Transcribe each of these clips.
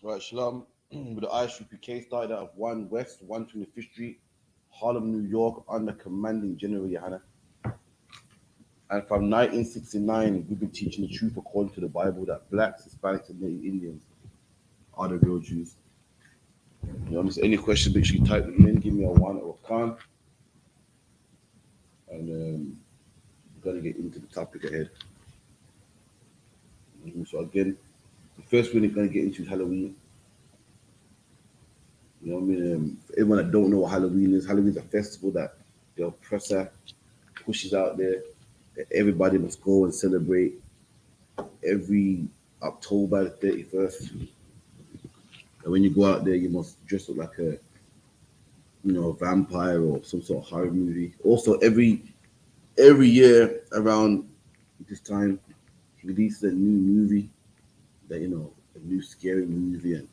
Right, Shalom. With the ISUPK started out of 1 West, 125th Street, Harlem, New York, under commanding General Yohana. And from 1969, we've been teaching the truth according to the Bible that blacks, Hispanics, and Native Indians are the real Jews. You know, if there's any question, make sure you type them in, give me a one or a con, and we're going to get into the topic ahead. So, again, the first one we're going to get into is Halloween. You know what I mean? For everyone that don't know what Halloween is a festival that the oppressor pushes out there that everybody must go and celebrate every October the 31st. And when you go out there, you must dress up like a vampire or some sort of horror movie. Also, every year around this time, he releases a new movie a new scary movie, and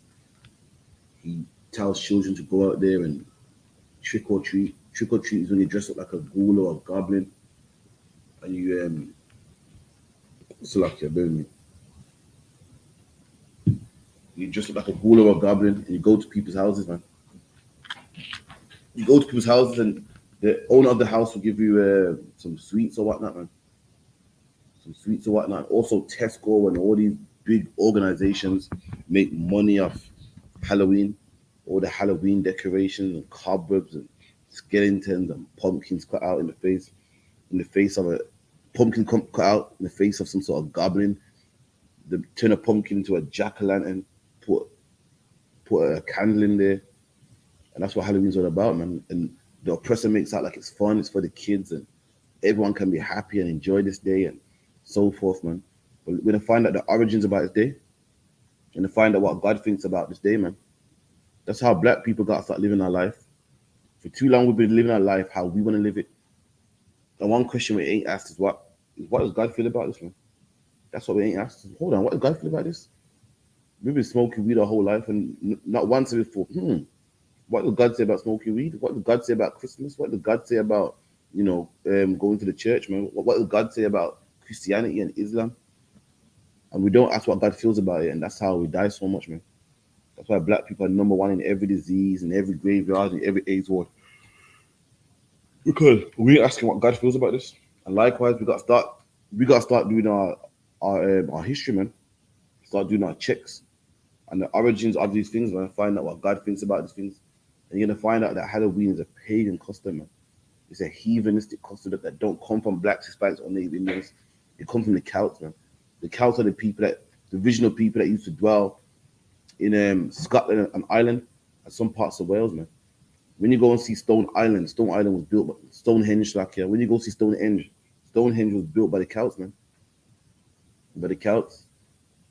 he tells children to go out there and trick or treat. Trick or treat is when you dress up like a ghoul or a goblin, and so like you're doing you dress up like a ghoul or a goblin, and you go to people's houses, man. You go to people's houses, and the owner of the house will give you some sweets or whatnot, man. Some sweets or whatnot. Also, Tesco and all these big organizations make money off Halloween, all the Halloween decorations and cobwebs and skeletons and pumpkins cut out in the face of a cut out in the face of some sort of goblin. They turn a pumpkin into a jack o' lantern, put a candle in there, and that's what Halloween's all about, man. And the oppressor makes out like it's fun, it's for the kids, and everyone can be happy and enjoy this day and so forth, man. But we're gonna find out the origins about this day, and to find out what God thinks about this day, man. That's how black people got to start living our life. For too long, we've been living our life how we want to live it. And one question we ain't asked is what does God feel about this, man? That's what we ain't asked. Hold on, what does God feel about this? We've been smoking weed our whole life, and not once have we thought, what does God say about smoking weed? What does God say about Christmas? What does God say about, going to the church, man? What does God say about Christianity and Islam? And we don't ask what God feels about it, and that's how we die so much, man. That's why black people are number one in every disease, in every graveyard, in every AIDS ward. Because we're asking what God feels about this. And likewise, we got to start doing our history, man. Start doing our checks and the origins of these things, man. Find out what God thinks about these things. And you're gonna find out that Halloween is a pagan custom, man. It's a heathenistic custom that don't come from blacks, Hispanics, or Native Indians. It comes from the Celts, man. The Celts are the original people that used to dwell in Scotland and Ireland and some parts of Wales, man. When you go and see Stone Island was built by Stonehenge, like yeah. When you go see Stonehenge was built by the Celts, man. By the Celts,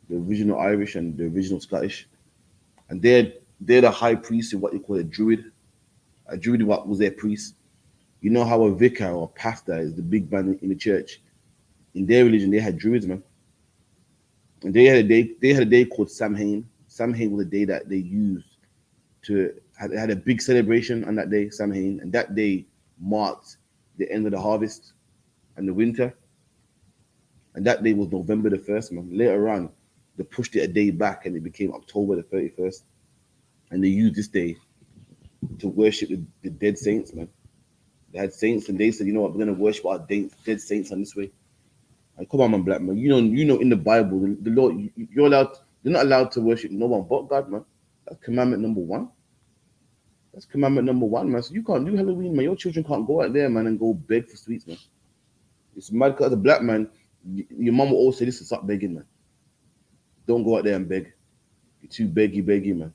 the original Irish and the original Scottish, and they're the high priest in what you call a druid. A druid what was their priest. You know how a vicar or a pastor is the big man in the church. In their religion, they had druids, man, and they had a day called Samhain. Samhain was a day that they used to had a big celebration on that day, Samhain, and that day marked the end of the harvest and the winter. And that day was November the 1st, man. Later on, they pushed it a day back and it became October the 31st. And they used this day to worship the dead saints, man. They had saints and they said, you know what, we're gonna worship our dead saints on this way. Like, come on, man, black man. You know, in the Bible, the Lord, you're not allowed to worship no one but God, man. That's commandment number one. That's commandment number one, man. So you can't do Halloween, man. Your children can't go out there, man, and go beg for sweets, man. It's mad because as a black man, your mom will always say, listen, stop begging, man. Don't go out there and beg. You're too beggy, man.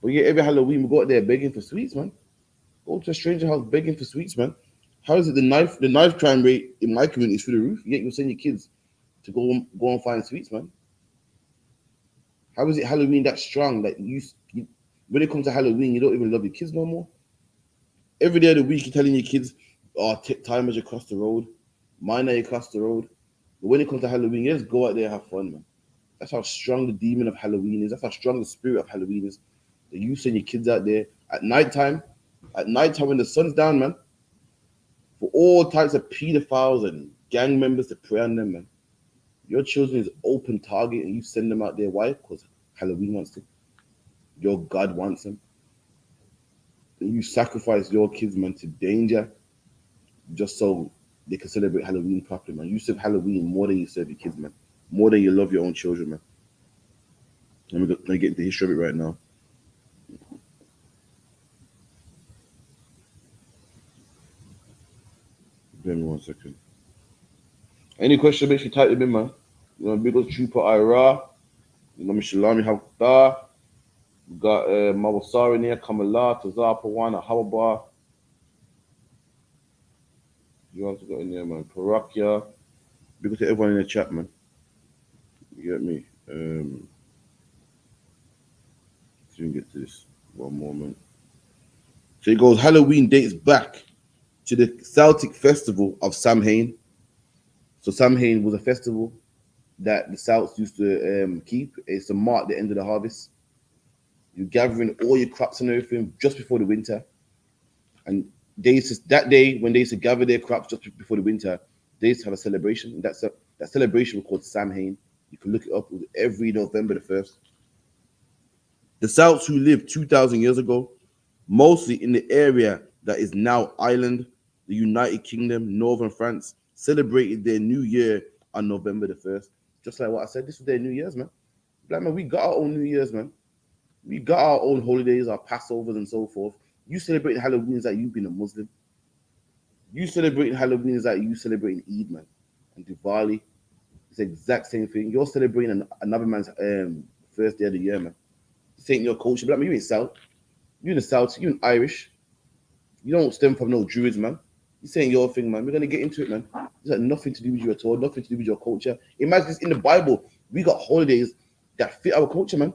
But yeah, every Halloween we go out there begging for sweets, man. Go to a stranger house begging for sweets, man. How is it the knife crime rate in my community is through the roof? Yet you're sending your kids to go and find sweets, man. How is it Halloween that strong that you when it comes to Halloween you don't even love your kids no more? Every day of the week you're telling your kids, oh, take time as you cross the road, mind that you cross the road. But when it comes to Halloween, you just go out there and have fun, man. That's how strong the demon of Halloween is. That's how strong the spirit of Halloween is. That you send your kids out there at nighttime when the sun's down, man, for all types of pedophiles and gang members to prey on them, man. Your children is open target and you send them out there. Why? Because Halloween wants to. Your God wants them. And you sacrifice your kids, man, to danger just so they can celebrate Halloween properly, man. You serve Halloween more than you serve your kids, man. More than you love your own children, man. Let me get into the history of it right now. Give me 1 second. Any question, make sure you type them in, man. You know, big old trooper Ira. You know, Shalami Hakta. We got Mawasari in here, Kamala, Tazar Pawana, Hawaba. You want to go in there, man. Parakia. Big up to everyone in the chat, man. You get me? So we can get to this. One moment. So he goes, Halloween dates back to the Celtic festival of Samhain. So Samhain was a festival that the Celts used to keep. It's to mark the end of the harvest. You're gathering all your crops and everything just before the winter. And that day when they used to gather their crops just before the winter, they used to have a celebration. That celebration was called Samhain. You can look it up every November the 1st. The Celts who lived 2,000 years ago, mostly in the area that is now Ireland, the United Kingdom, Northern France, celebrated their new year on November the 1st. Just like what I said, this was their New Year's, man. Black man, we got our own New Year's, man. We got our own holidays, our Passovers and so forth. You celebrating Halloween is like you being a Muslim. You celebrating Halloween is like you celebrating Eid, man. And Diwali, it's the exact same thing. You're celebrating another man's first day of the year, man. This ain't your culture. Black man, you ain't South. You in the South, you in Irish. You don't stem from no Druids, man. You saying your thing, man. We're gonna get into it, man. It's got nothing to do with you at all, nothing to do with your culture. Imagine this in the Bible. We got holidays that fit our culture, man.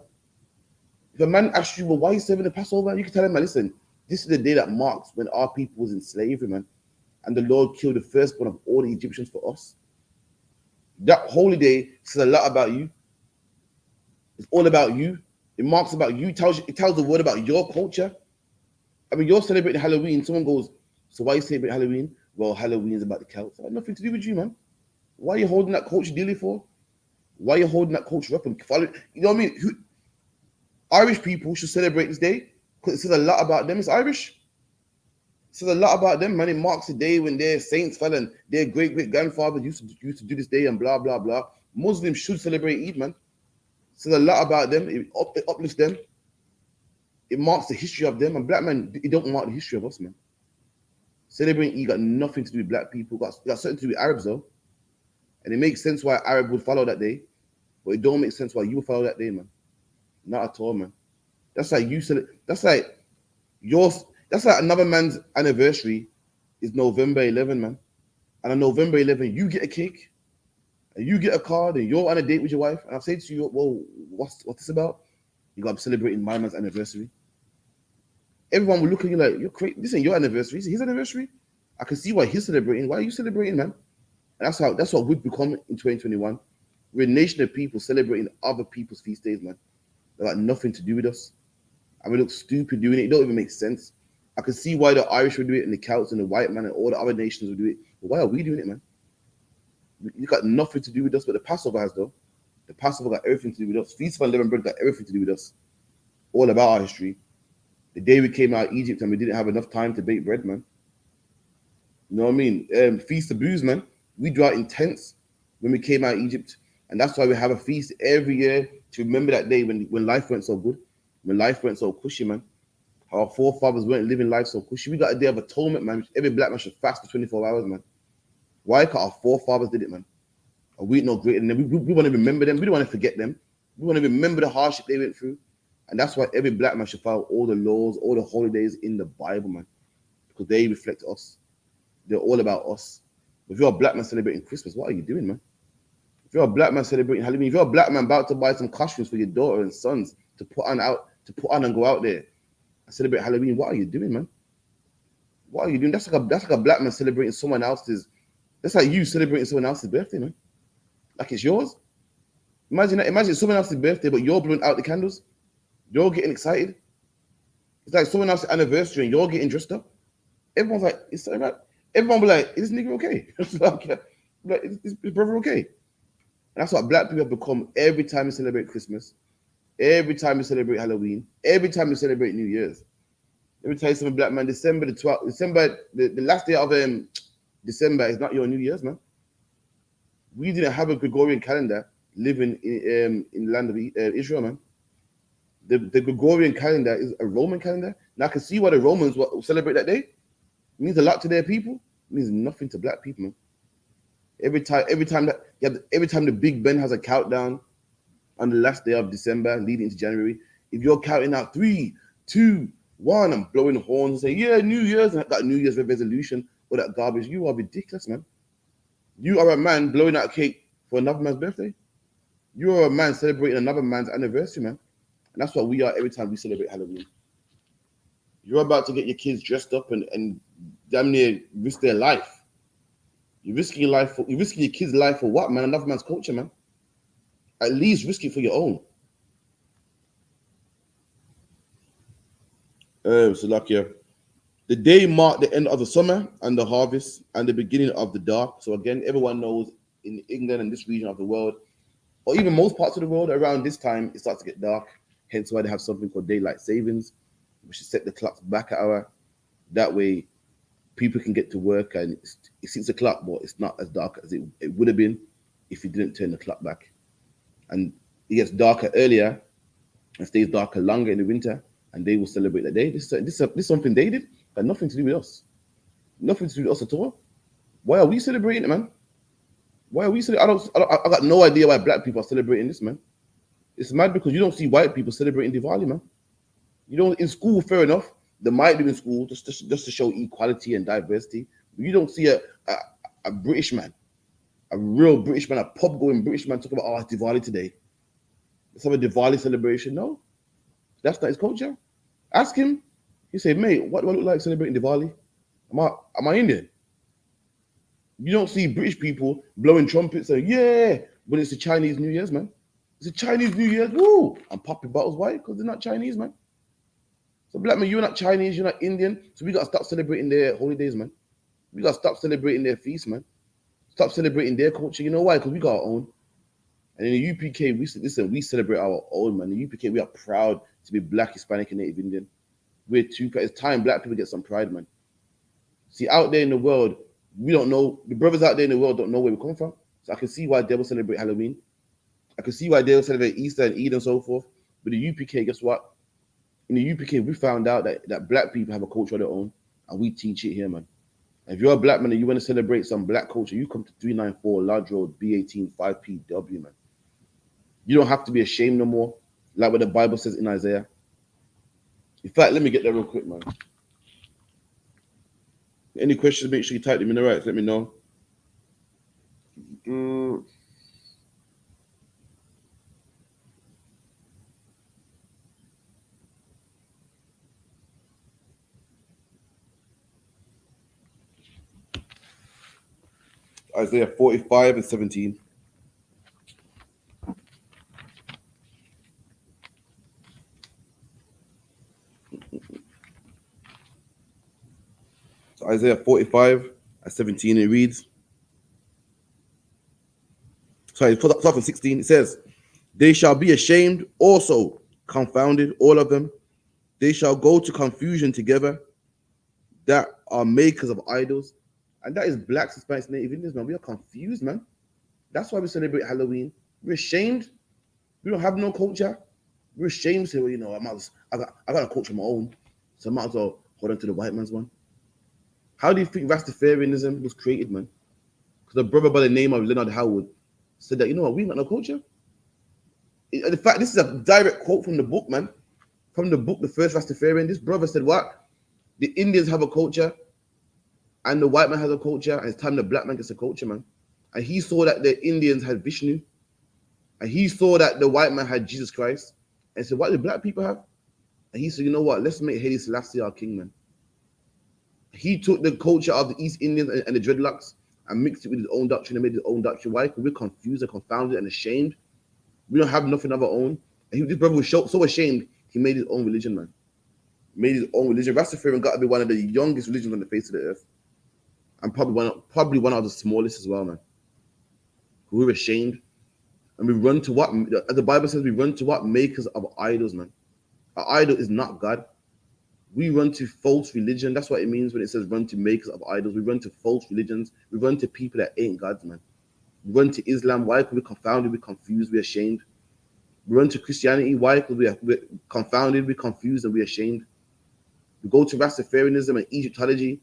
If a man asks you, well, why are you serving the Passover? You can tell him, man, listen, this is the day that marks when our people was in slavery, man. And the Lord killed the firstborn of all the Egyptians for us. That holy day says a lot about you. It's all about you. It marks about you. It tells the word about your culture. I mean, you're celebrating Halloween. Someone goes, so why are you celebrating Halloween? Well, Halloween is about the Celts. It had nothing to do with you, man. Why are you holding that culture dearly for? Why are you holding that culture up and follow? You know what I mean? Irish people should celebrate this day because it says a lot about them. It's Irish. It says a lot about them, man. It marks the day when their saints fell and their great grandfathers used to do this day and blah blah blah. Muslims should celebrate Eid, man. It says a lot about them. It uplifts them. It marks the history of them. And black man, it don't mark the history of us, man. Celebrating Eid got nothing to do with black people. Got something to do with Arabs though, and it makes sense why Arab would follow that day, but it don't make sense why you would follow that day, man. Not at all, man. That's like you said. That's like yours. That's like another man's anniversary is November 11, man. And on November 11, you get a cake and you get a card and you're on a date with your wife. And I say to you, well, what's this about? You got to be celebrating my man's anniversary. Everyone will look at you like, you're crazy. This ain't your anniversary. It's his anniversary. I can see why he's celebrating. Why are you celebrating, man? And that's what we've become in 2021. We're a nation of people celebrating other people's feast days, man. They got nothing to do with us. And we look stupid doing it. It don't even make sense. I can see why the Irish would do it and the Celts and the white man and all the other nations would do it. But why are we doing it, man? You got nothing to do with us, but the Passover has, though. The Passover got everything to do with us. Feast of Unleavened Bread got everything to do with us. All about our history. The day we came out of Egypt and we didn't have enough time to bake bread, man. You know what I mean? Feast of Booze, man. We drew out in tents when we came out of Egypt. And that's why we have a feast every year to remember that day when life went so good, when life went so cushy, man. How our forefathers weren't living life so cushy. We got a day of atonement, man. Every black man should fast for 24 hours, man. Why? Because our forefathers did it, man. And we no greater than them. We want to remember them. We don't want to forget them. We want to remember the hardship they went through. And that's why every black man should follow all the laws, all the holidays in the Bible, man. Because they reflect us. They're all about us. If you're a black man celebrating Christmas, what are you doing, man? If you're a black man celebrating Halloween, if you're a black man about to buy some costumes for your daughter and sons to put on and go out there and celebrate Halloween, what are you doing, man? What are you doing? That's like a black man celebrating someone else's. That's like you celebrating someone else's birthday, man. Like it's yours. Imagine that. Imagine someone else's birthday, but you're blowing out the candles. You're getting excited. It's like someone else's anniversary and you're getting dressed up. Everyone's like, it's all right. Everyone will be like, is this nigga okay? Is brother okay? And that's what black people have become every time we celebrate Christmas. Every time we celebrate Halloween, every time we celebrate New Year's. Let me tell you something, black man. December the 12th, December, the last day of December is not your New Year's, man. We didn't have a Gregorian calendar living in the land of Israel, man. The Gregorian calendar is a Roman calendar. Now I can see why the Romans celebrate that day. It means a lot to their people. It means nothing to black people, man. Every time the Big Ben has a countdown on the last day of December, leading into January, if you're counting out 3, 2, 1, and blowing horns and saying, yeah, New Year's, and I got New Year's resolution, all that garbage, you are ridiculous, man. You are a man blowing out a cake for another man's birthday. You are a man celebrating another man's anniversary, man. And that's what we are every time we celebrate Halloween. You're about to get your kids dressed up and damn near risk their life. You're risking you're risking your kid's life for what, man? Another man's culture, man. At least risk it for your own. So like yeah. The day marked the end of the summer and the harvest and the beginning of the dark. So again, everyone knows in England and this region of the world, or even most parts of the world, around this time it starts to get dark. Hence why they have something called daylight savings, which is set the clocks back an hour. That way, people can get to work and it's 6 o'clock, but it's not as dark as it would have been if you didn't turn the clock back. And it gets darker earlier and stays darker longer in the winter, and they will celebrate that day. This is something they did, but nothing to do with us. Nothing to do with us at all. Why are we celebrating it, man? Why are we celebrating? I got no idea why black people are celebrating this, man. It's mad because you don't see white people celebrating Diwali, man. You don't in school, fair enough. They might do in school just to show equality and diversity. But you don't see a British man, a real British man, a pub going British man talking about it's Diwali today. Let's have a Diwali celebration. No, that's not his culture. Ask him. He say, mate, what do I look like celebrating Diwali? Am I Indian? You don't see British people blowing trumpets saying, yeah, but it's the Chinese New Year's, man. It's a Chinese New Year's, woo! And popping bottles. Why? Because they're not Chinese, man. So black man, you're not Chinese, you're not Indian. So we gotta stop celebrating their holidays, man. We gotta stop celebrating their feasts, man. Stop celebrating their culture. You know why? Because we got our own. And in the UPK, we celebrate our own, man. In the UPK, we are proud to be black, Hispanic, and Native Indian. It's time black people get some pride, man. See, out there in the world, we don't know. The brothers out there in the world don't know where we come from. So I can see why they will celebrate Halloween. I can see why they will celebrate Easter and Eid and so forth. But the UPK, guess what? In the UPK, we found out that black people have a culture of their own, and we teach it here, man. If you're a black man and you want to celebrate some black culture, you come to 394 Lodge Road, B18 5PW, man. You don't have to be ashamed no more, like what the Bible says in Isaiah. In fact, let me get there real quick, man. Any questions, make sure you type them in the right. Let me know. Isaiah 45 and 17. So Isaiah 45 and 17, it reads, sorry, start from 16. It says, they shall be ashamed, also confounded, all of them. They shall go to confusion together that are makers of idols. And that is blacks, Hispanics, Native Indians, man. We are confused, man. That's why we celebrate Halloween. We're ashamed. We don't have no culture. We're ashamed to say, well, you know, I got a culture of my own. So I might as well hold on to the white man's one. How do you think Rastafarianism was created, man? Because a brother by the name of Leonard Howard said that, you know what, we ain't got no culture. In fact, this is a direct quote from the book, man. From the book, The First Rastafarian. This brother said, what? The Indians have a culture and the white man has a culture, and it's time the black man gets a culture, man. And he saw that the Indians had Vishnu, and he saw that the white man had Jesus Christ, and said, what do black people have? And he said, you know what, let's make Haile Selassie our king, man. He took the culture of the East Indians and the dreadlocks and mixed it with his own doctrine and made his own doctrine. Why? Because we're confused and confounded and ashamed. We don't have nothing of our own. And this brother was so ashamed, he made his own religion, man. Made his own religion. Rastafarian got to be one of the youngest religions on the face of the earth. And probably one of the smallest as well, man. We're ashamed. And we run to what, as the Bible says, we run to what? Makers of idols, man. An idol is not God. We run to false religion. That's what it means when it says run to makers of idols. We run to false religions. We run to people that ain't God's, man. We run to Islam. Why? Because we're confounded, we're confused, we're ashamed. We run to Christianity. Why? Because we're confounded, we're confused, and we're ashamed. We go to Rastafarianism and Egyptology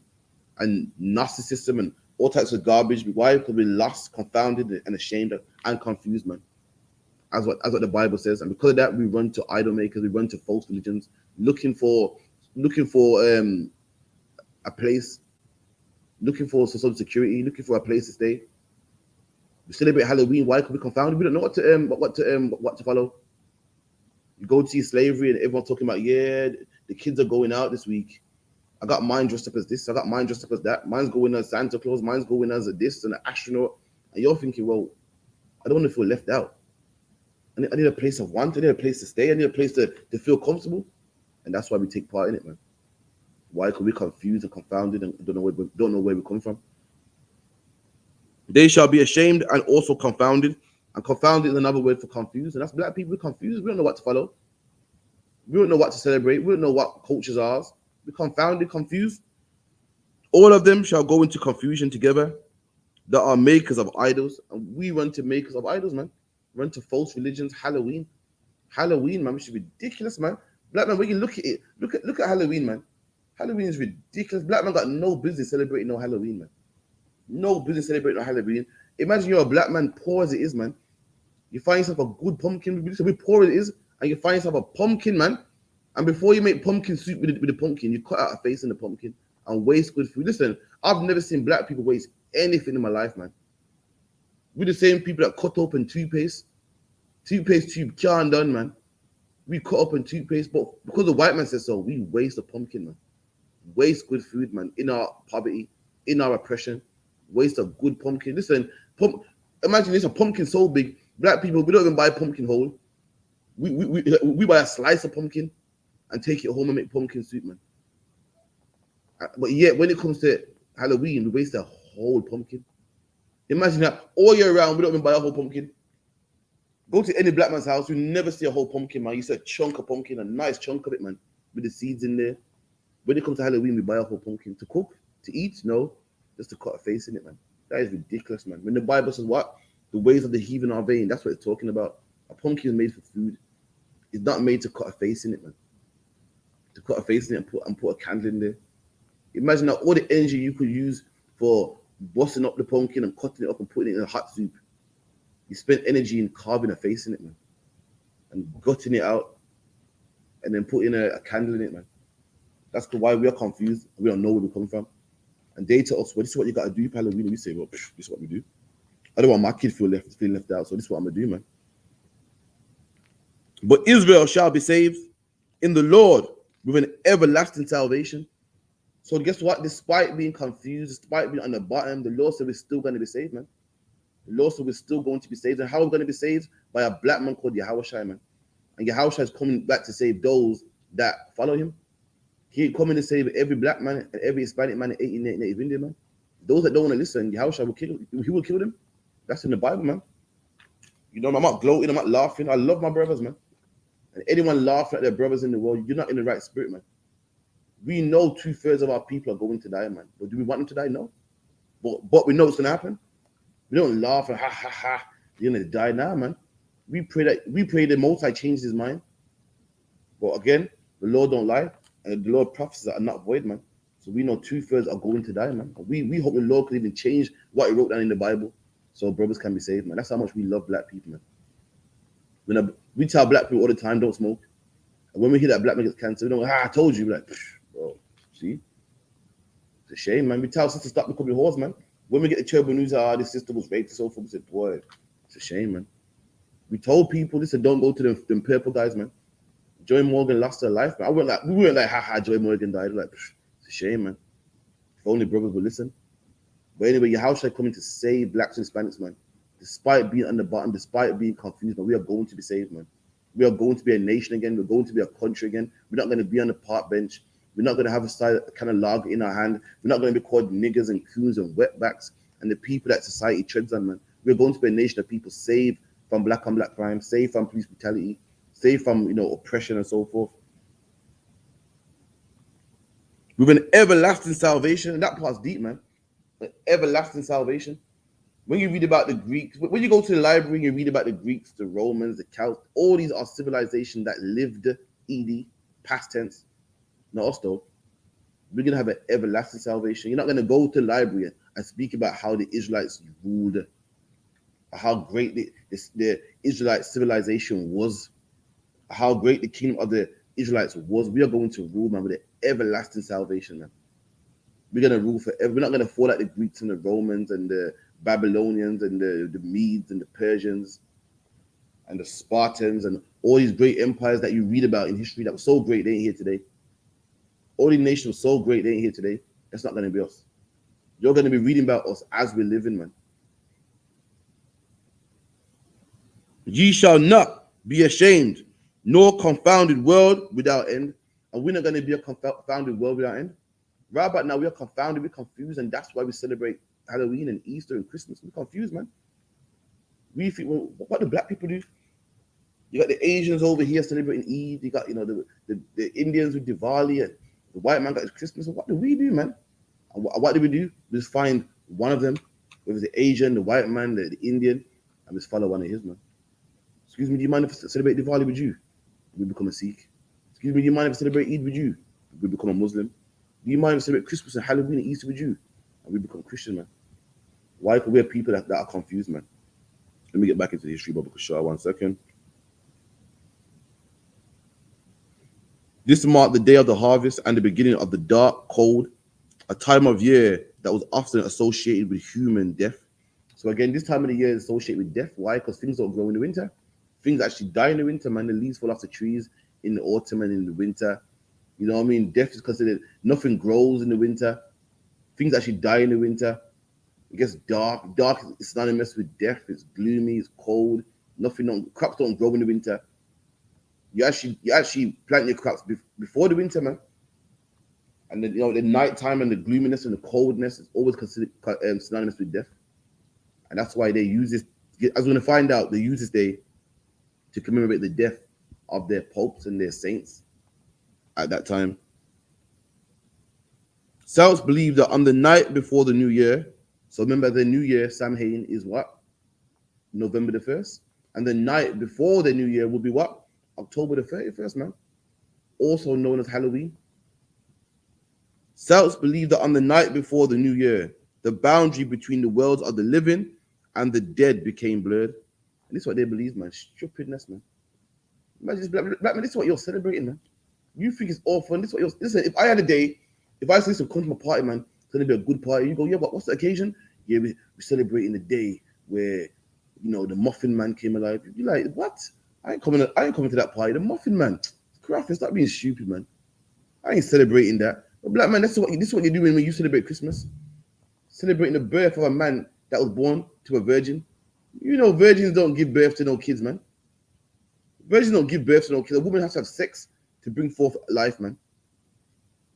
and Gnosticism and all types of garbage. Why? Because we're lost, confounded, and ashamed and confused, man. As what the Bible says. And because of that, we run to idol makers, we run to false religions, looking for a place, looking for some security, looking for a place to stay. We celebrate Halloween. Why? Because we're confounded. We don't know what to follow. You go to see slavery and everyone's talking about, yeah, the kids are going out this week. I got mine dressed up as this. I got mine dressed up as that. Mine's going as Santa Claus. Mine's going as a this and an astronaut. And you're thinking, well, I don't want to feel left out. I need a place of want. I need a place to stay. I need a place to feel comfortable. And that's why we take part in it, man. Why? Because we're confused and confounded and don't know where we come from. They shall be ashamed and also confounded. And confounded is another word for confused. And that's black people. We're confused. We don't know what to follow. We don't know what to celebrate. We don't know what cultures are. We're confounded, confused. All of them shall go into confusion together that are makers of idols. And we run to makers of idols, man. Run to false religions. Halloween, man, which is ridiculous, man. Black man, when you look at it, look at Halloween, man. Halloween is ridiculous. Black man got no business celebrating no Halloween, man. No business celebrating no Halloween. Imagine you're a black man, poor as it is, man. You find yourself a good pumpkin, we're poor as it is, and you find yourself a pumpkin, man. And before you make pumpkin soup with the pumpkin, you cut out a face in the pumpkin and waste good food. Listen, I've never seen black people waste anything in my life, man. We're the same people that cut open toothpaste tube can't done, man. We cut open toothpaste, but because the white man says so, we waste a pumpkin, man. Waste good food, man. In our poverty, in our oppression, waste a good pumpkin. Listen, imagine this: a pumpkin so big, black people, we don't even buy pumpkin whole. We buy a slice of pumpkin and take it home and make pumpkin soup, man. But yet, when it comes to Halloween, we waste a whole pumpkin. Imagine that all year round, we don't even buy a whole pumpkin. Go to any black man's house, you never see a whole pumpkin, man. You see a chunk of pumpkin, a nice chunk of it, man, with the seeds in there. When it comes to Halloween, we buy a whole pumpkin to cook, to eat, no, just to cut a face in it, man. That is ridiculous, man. When the Bible says what? The ways of the heathen are vain. That's what it's talking about. A pumpkin is made for food. It's not made to cut a face in it, man. To cut a face in it and put a candle in there. Imagine that all the energy you could use for busting up the pumpkin and cutting it up and putting it in a hot soup. You spend energy in carving a face in it, man, and gutting it out, and then putting a candle in it, man. That's why we are confused. We don't know where we come from. And they tell us, well, this is what you got to do for Halloween. We say, well, this is what we do. I don't want my kid feeling left out, so this is what I'm going to do, man. But Israel shall be saved in the Lord with an everlasting salvation. So guess what? Despite being confused, despite being on the bottom, the Lord said we're still going to be saved, man. The Lord said we're still going to be saved. And how are we going to be saved? By a black man called Yahushua, man. And Yahushua is coming back to save those that follow him. He ain't coming to save every black man and every Hispanic man and 18 Native Indian man. Those that don't want to listen, Yahushua will kill them. He will kill them. That's in the Bible, man. You know, I'm not gloating, I'm not laughing. I love my brothers, man. And anyone laughing at their brothers in the world, you're not in the right spirit, man. We know 2/3 of our people are going to die, man. But do we want them to die? No. But we know it's going to happen. We don't laugh and ha, you're going to die now, man. We pray the Most High changes his mind. But again, the Lord don't lie. And the Lord prophecies are not void, man. So we know 2/3 are going to die, man. We hope the Lord can even change what he wrote down in the Bible so brothers can be saved, man. That's how much we love black people, man. We tell black people all the time, don't smoke. And when we hear that black man gets cancer, we don't go, I told you. We're like, bro, see? It's a shame, man. We tell sisters stop becoming whores, man. When we get the terrible news, this sister was raped and so forth, we said, boy, it's a shame, man. We told people, listen, don't go to them purple guys, man. Joy Morgan lost her life, man. We weren't like, Joy Morgan died. Like, it's a shame, man. If only brothers would listen. But anyway, Yahushua coming to save blacks and Hispanics, man. Despite being on the bottom, despite being confused, man, we are going to be saved, man. We are going to be a nation again. We're going to be a country again. We're not going to be on the park bench. We're not going to have a kind of log in our hand. We're not going to be called niggers and coons and wetbacks and the people that society treads on, man. We're going to be a nation of people saved from black on black crime, safe from police brutality, safe from oppression and so forth. With an everlasting salvation, and that part's deep, man. An everlasting salvation. When you read about the Greeks, when you go to the library and you read about the Greeks, the Romans, the Celts, all these are civilizations that lived, ed, past tense. Not us though. We're gonna have an everlasting salvation. You're not gonna go to the library and speak about how the Israelites ruled, how great the Israelite civilization was, how great the kingdom of the Israelites was. We are going to rule, man, with an everlasting salvation, man. We're gonna rule forever. We're not gonna fall like the Greeks and the Romans and the Babylonians and the Medes and the Persians and the Spartans and all these great empires that you read about in history that were so great, they ain't here today. All these nations were so great, they ain't here today. That's not gonna be us. You're gonna be reading about us as we're living, man. Ye shall not be ashamed, nor confounded world without end. And we're not gonna be a confounded world without end. Right about now, we are confounded, we're confused, and that's why we celebrate Halloween and Easter and Christmas. We're confused, man. We think, well, what do black people do? You got the Asians over here celebrating Eid. You got, the Indians with Diwali, and the white man got his Christmas. What do we do, man? And what do? We just find one of them, whether it's the Asian, the white man, the Indian, and just follow one of his, man. Excuse me, do you mind if I celebrate Diwali with you? We become a Sikh. Excuse me, do you mind if I celebrate Eid with you? We become a Muslim. Do you mind if I celebrate Christmas and Halloween and Easter with you? And we become Christian, man. Why? Because we're people that are confused, man. Let me get back into the history, Baba Kushar, 1 second. This marked the day of the harvest and the beginning of the dark, cold, a time of year that was often associated with human death. So again, this time of the year is associated with death. Why? Because things don't grow in the winter. Things actually die in the winter, man. The leaves fall off the trees in the autumn and in the winter. You know what I mean? Death is considered, nothing grows in the winter. Things actually die in the winter. It gets dark. Dark is synonymous with death. It's gloomy, it's cold. Crops don't grow in the winter. You actually plant your crops before the winter, man. And then, the nighttime and the gloominess and the coldness is always considered synonymous with death. And that's why they use this, as we're going to find out, they use this day to commemorate the death of their popes and their saints at that time. Celts believe that on the night before the new year, so remember the new year, Samhain, is what? November the 1st. And the night before the new year will be what? October the 31st, man. Also known as Halloween. Celts believe that on the night before the new year, the boundary between the worlds of the living and the dead became blurred. And this is what they believe, man. Stupidness, man. Imagine this, black man, this is what you're celebrating, man. You think it's awful. This is what you're, listen, if I had a day, if I say some come to my party, man, it's gonna be a good party. You go, yeah, but what's the occasion? Yeah, we're celebrating the day where, the Muffin Man came alive. You're like, what? I ain't coming to that party. The Muffin Man. Crap, stop being stupid, man. I ain't celebrating that. But black man, this is what you're doing when you celebrate Christmas. Celebrating the birth of a man that was born to a virgin. Virgins don't give birth to no kids, man. Virgins don't give birth to no kids. A woman has to have sex to bring forth life, man.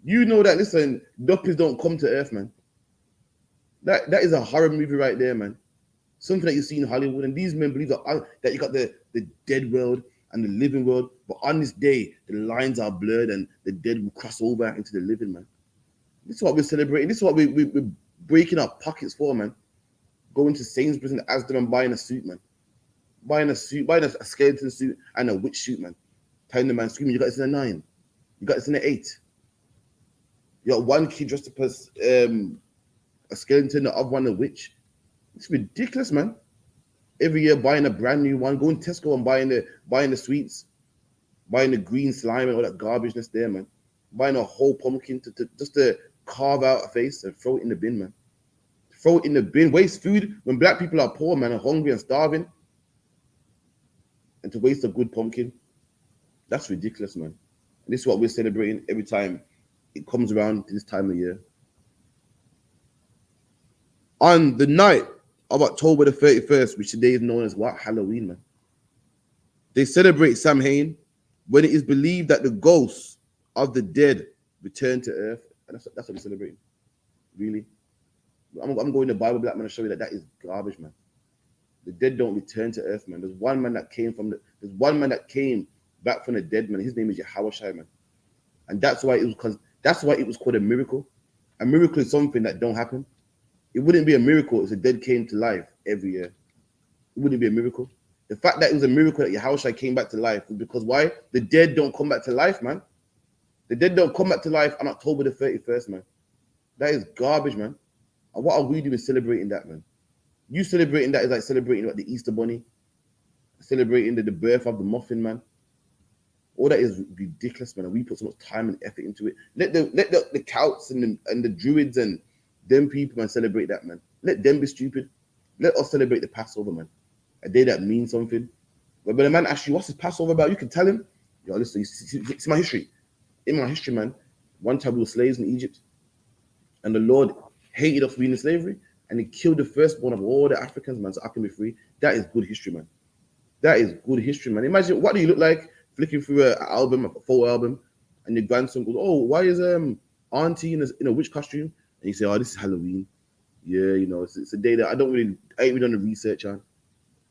You know that, listen, ducklings don't come to earth, man. That is a horror movie right there, man. Something that you see in Hollywood. And these men believe that you got the dead world and the living world. But on this day, the lines are blurred and the dead will cross over into the living, man. This is what we're celebrating. This is what we're breaking our pockets for, man. Going to Sainsbury's and Asda and buying a suit, man. Buying a skeleton suit and a witch suit, man. Telling the man, screaming, you got this in a 9. You got this in an 8. You got one kid dressed up as a skeleton, the other one a witch. It's ridiculous, man. Every year buying a brand new one, going to Tesco and buying the sweets, buying the green slime and all that garbageness there, man. Buying a whole pumpkin to carve out a face and throw it in the bin, man. Throw it in the bin. Waste food when black people are poor, man, and hungry and starving. And to waste a good pumpkin. That's ridiculous, man. And this is what we're celebrating every time it comes around this time of year. On the night of October the 31st, which today is known as what? Halloween, man. They celebrate Samhain when it is believed that the ghosts of the dead return to earth. And that's what they're celebrating. Really? I'm going to the Bible, black man, and show you that is garbage, man. The dead don't return to earth, man. There's one man that came from the. There's one man that came back from the dead, man. His name is Yahweh, man. And that's why it was because that's why it was called a miracle. A miracle is something that don't happen. It wouldn't be a miracle if the dead came to life every year. It wouldn't be a miracle. The fact that it was a miracle that Yahushua came back to life was because why? The dead don't come back to life, man. The dead don't come back to life on October the 31st, man. That is garbage, man. And what are we doing celebrating that, man? You celebrating that is like celebrating like the Easter Bunny, celebrating the birth of the muffin, man. All that is ridiculous, man. And we put so much time and effort into it. Let the Celts and the Druids and them people, man, celebrate that, man. Let them be stupid. Let us celebrate the Passover, man. A day that means something. But when a man asks you, what's this Passover about? You can tell him, yo, listen, it's my history. In my history, man, one time we were slaves in Egypt. And the Lord hated us being in slavery. And he killed the firstborn of all the Africans, man, so I can be free. That is good history, man. That is good history, man. Imagine, what do you look like flicking through an album, a photo album, and your grandson goes, oh, why is auntie in a witch costume? And you say, oh, this is Halloween. Yeah, you know, it's a day that I ain't really done the research on.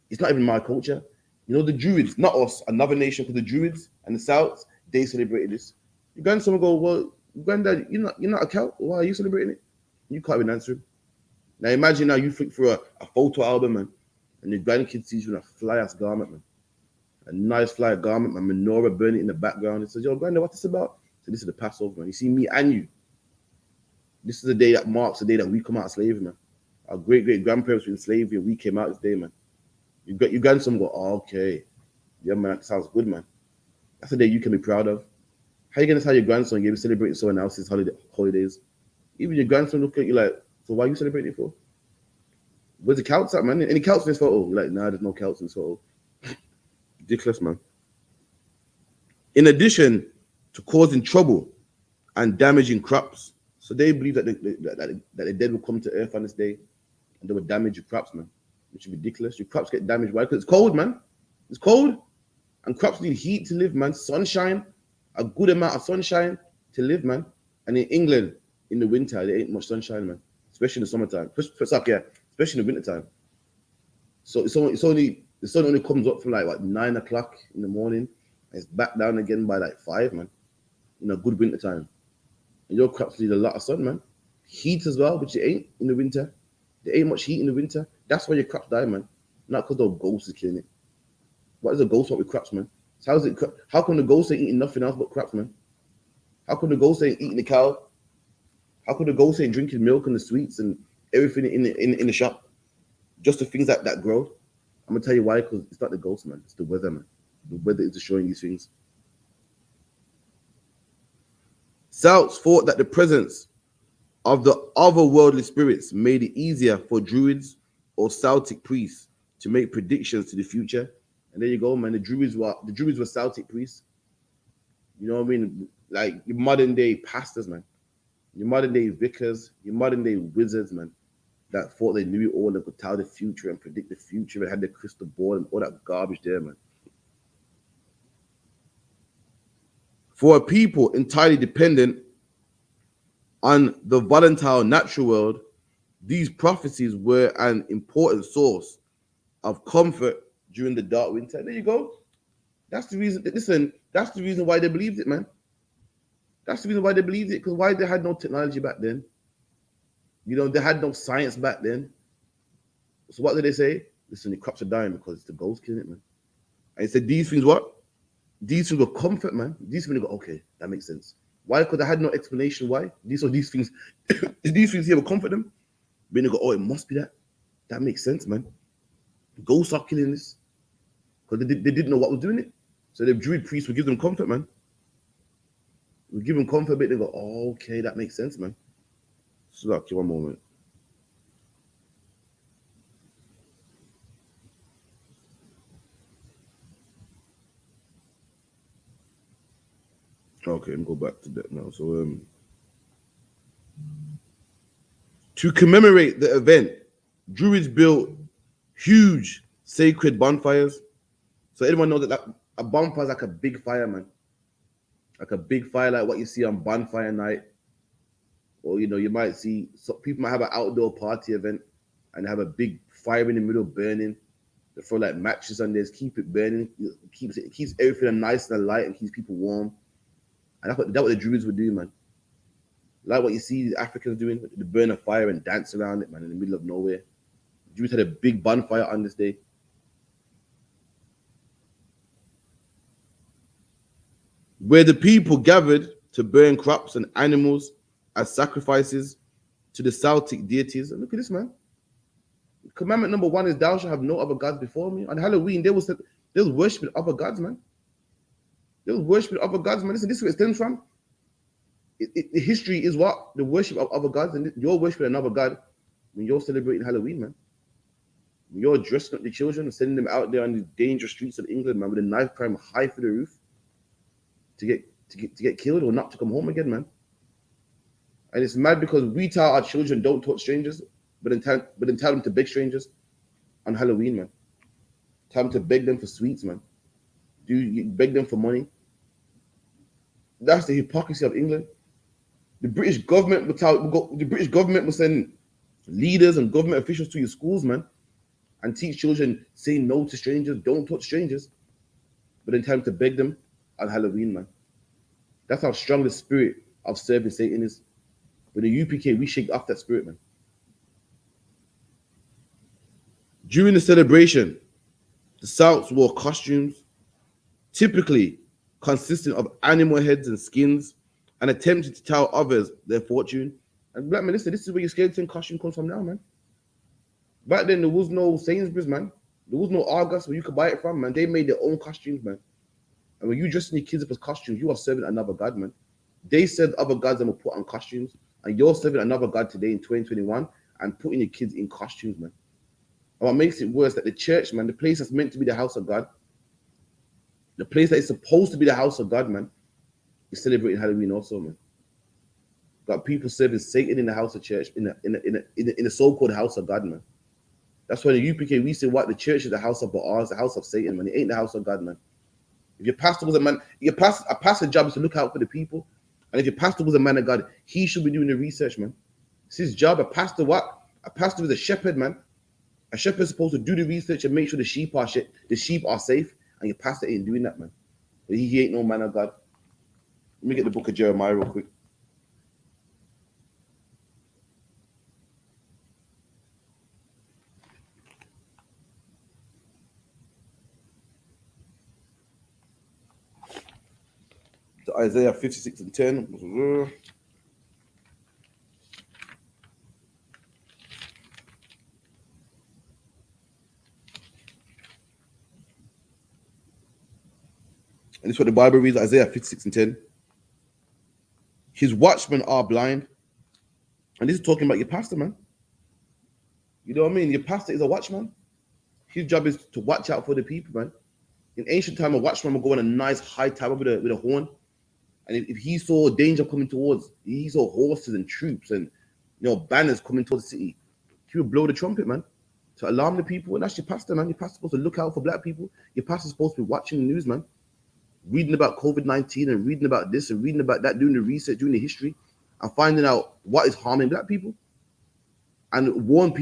It's not even my culture. You know, the Druids, not us, another nation, because the Druids and the Celts, they celebrated this. Your grandson will go, well, granddad, you're not a Celt. Why are you celebrating it? You can't even answer him. Now imagine now you flick through a photo album, man, and your grandkid sees you in a fly-ass garment, man. A nice fly garment, my menorah burning in the background. It says, yo, granddad, what's this about? So this is the Passover, man. You see me and you. This is the day that marks the day that we come out of slavery, man. Our great-great-grandparents were in slavery and we came out this day, man. Your grandson go, oh, okay. Yeah, man, that sounds good, man. That's a day you can be proud of. How you going to tell your grandson you're celebrating someone else's holidays? Even your grandson look at you like, so why are you celebrating it for? Where's the Celts at, man? Any Celts in this photo? You're like, nah, there's no Celts in this photo. Ridiculous, man. In addition to causing trouble and damaging crops, so they believe that the dead will come to earth on this day and they will damage your crops, man. Which is ridiculous. Your crops get damaged. Why? Because it's cold, man. It's cold. And crops need heat to live, man. Sunshine, a good amount of sunshine to live, man. And in England, in the winter, there ain't much sunshine, man. Especially in the summertime. Especially in the wintertime. So the sun only comes up from like what 9 o'clock in the morning, and it's back down again by like 5, man. In a good winter time. And your crops need a lot of sun, man. Heat as well, which it ain't in the winter. There ain't much heat in the winter. That's why your crops die, man. Not because the ghost is killing it. What is a ghost want with crops, man? So how come the ghost ain't eating nothing else but crops, man? How come the ghost ain't eating the cow? How come the ghost ain't drinking milk and the sweets and everything in the shop? Just the things that grow. I'm gonna tell you why, because it's not the ghost, man. It's the weather, man. The weather is destroying these things. Celts thought that the presence of the otherworldly spirits made it easier for Druids or Celtic priests to make predictions to the future. And there you go, man. The Druids were Celtic priests. You know what I mean? Like your modern day pastors, man. Your modern day vicars, your modern day wizards, man. That thought they knew it all and could tell the future and predict the future and had the crystal ball and all that garbage there, man. For a people entirely dependent on the volatile natural world, these prophecies were an important source of comfort during the dark winter. There you go. That's the reason. Listen, that's the reason why they believed it, man. That's the reason why they believed it, because why they had no technology back then. You know, they had no science back then. So what did they say? Listen, the crops are dying because it's the ghost killing it, man. And he said, these things what? These things were comfort, man. These things go, okay, that makes sense. Why? Because I had no explanation why. These things, these things here will comfort them. Then they go, oh, it must be that. That makes sense, man. Ghosts are killing this. Because they didn't know what was doing it. So the Druid priests would give them comfort, man. Would give them comfort a bit. They go, oh, okay, that makes sense, man. So look, one moment. Okay, let me go back to that now. So to commemorate the event, Druids built huge sacred bonfires. So anyone knows that a bonfire is like a big fire, man. Like a big fire, like what you see on bonfire night. Or, you know, you might see, so people might have an outdoor party event and have a big fire in the middle burning. They throw like matches on this, keep it burning, it keeps everything nice and light and keeps people warm. And that's what the Druids would do, man. Like what you see the Africans doing, they burn a fire and dance around it, man, in the middle of nowhere. The Druids had a big bonfire on this day. Where the people gathered to burn crops and animals as sacrifices to the Celtic deities. And look at this, man. Commandment number 1 is thou shalt have no other gods before me. On Halloween, they was worshiping other gods, man. They was worshiping other gods, man. Listen, this is where it stems from. The history is what? The worship of other gods, and you're worshiping another god when you're celebrating Halloween, man. When you're dressing up the children and sending them out there on the dangerous streets of England, man, with a knife crime high through the roof to get killed or not to come home again, man. And it's mad because we tell our children don't touch strangers, but then tell them to beg strangers on Halloween, man. Tell them to beg them for sweets, man. Do you beg them for money? That's the hypocrisy of England. The British government will send leaders and government officials to your schools, man, and teach children say no to strangers, don't touch strangers, but then tell them to beg them on Halloween, man. That's how strong the spirit of serving Satan is. With the UPK, we shake off that spirit, man. During the celebration, the Celts wore costumes, typically consisting of animal heads and skins, and attempted to tell others their fortune. And black man, listen, this is where your skeleton costume comes from now, man. Back then, there was no Sainsbury's, man. There was no Argos where you could buy it from, man. They made their own costumes, man. And when you dressing your kids up as costumes, you are serving another god, man. They said other gods and will put on costumes, and you're serving another god today in 2021 and putting your kids in costumes, man. And what makes it worse, that the church, man, the place that's meant to be the house of God, the place that is supposed to be the house of God, man, is celebrating Halloween also, man. Got people serving Satan in the house of church, in the so-called house of God, man. That's why the UPK, we say what the church is the house of Baal, it's the house of Satan, man. It ain't the house of God, man. If your pastor was a man, a pastor's job is to look out for the people. And if your pastor was a man of God, he should be doing the research, man. It's his job. A pastor, what? A pastor is a shepherd, man. A shepherd is supposed to do the research and make sure the sheep are safe. And your pastor ain't doing that, man. But he ain't no man of God. Let me get the book of Jeremiah real quick. To Isaiah 56 and 10. And this is what the Bible reads, Isaiah 56 and 10. His watchmen are blind. And this is talking about your pastor, man. You know what I mean? Your pastor is a watchman. His job is to watch out for the people, man. In ancient time, a watchman would go on a nice high tower with a horn. And if he saw danger coming towards, he saw horses and troops and banners coming towards the city, he would blow the trumpet, man, to alarm the people. And that's your pastor, man. Your pastor's supposed to look out for black people. Your pastor's supposed to be watching the news, man. Reading about COVID-19 and reading about this and reading about that, doing the research, doing the history, and finding out what is harming black people. And warn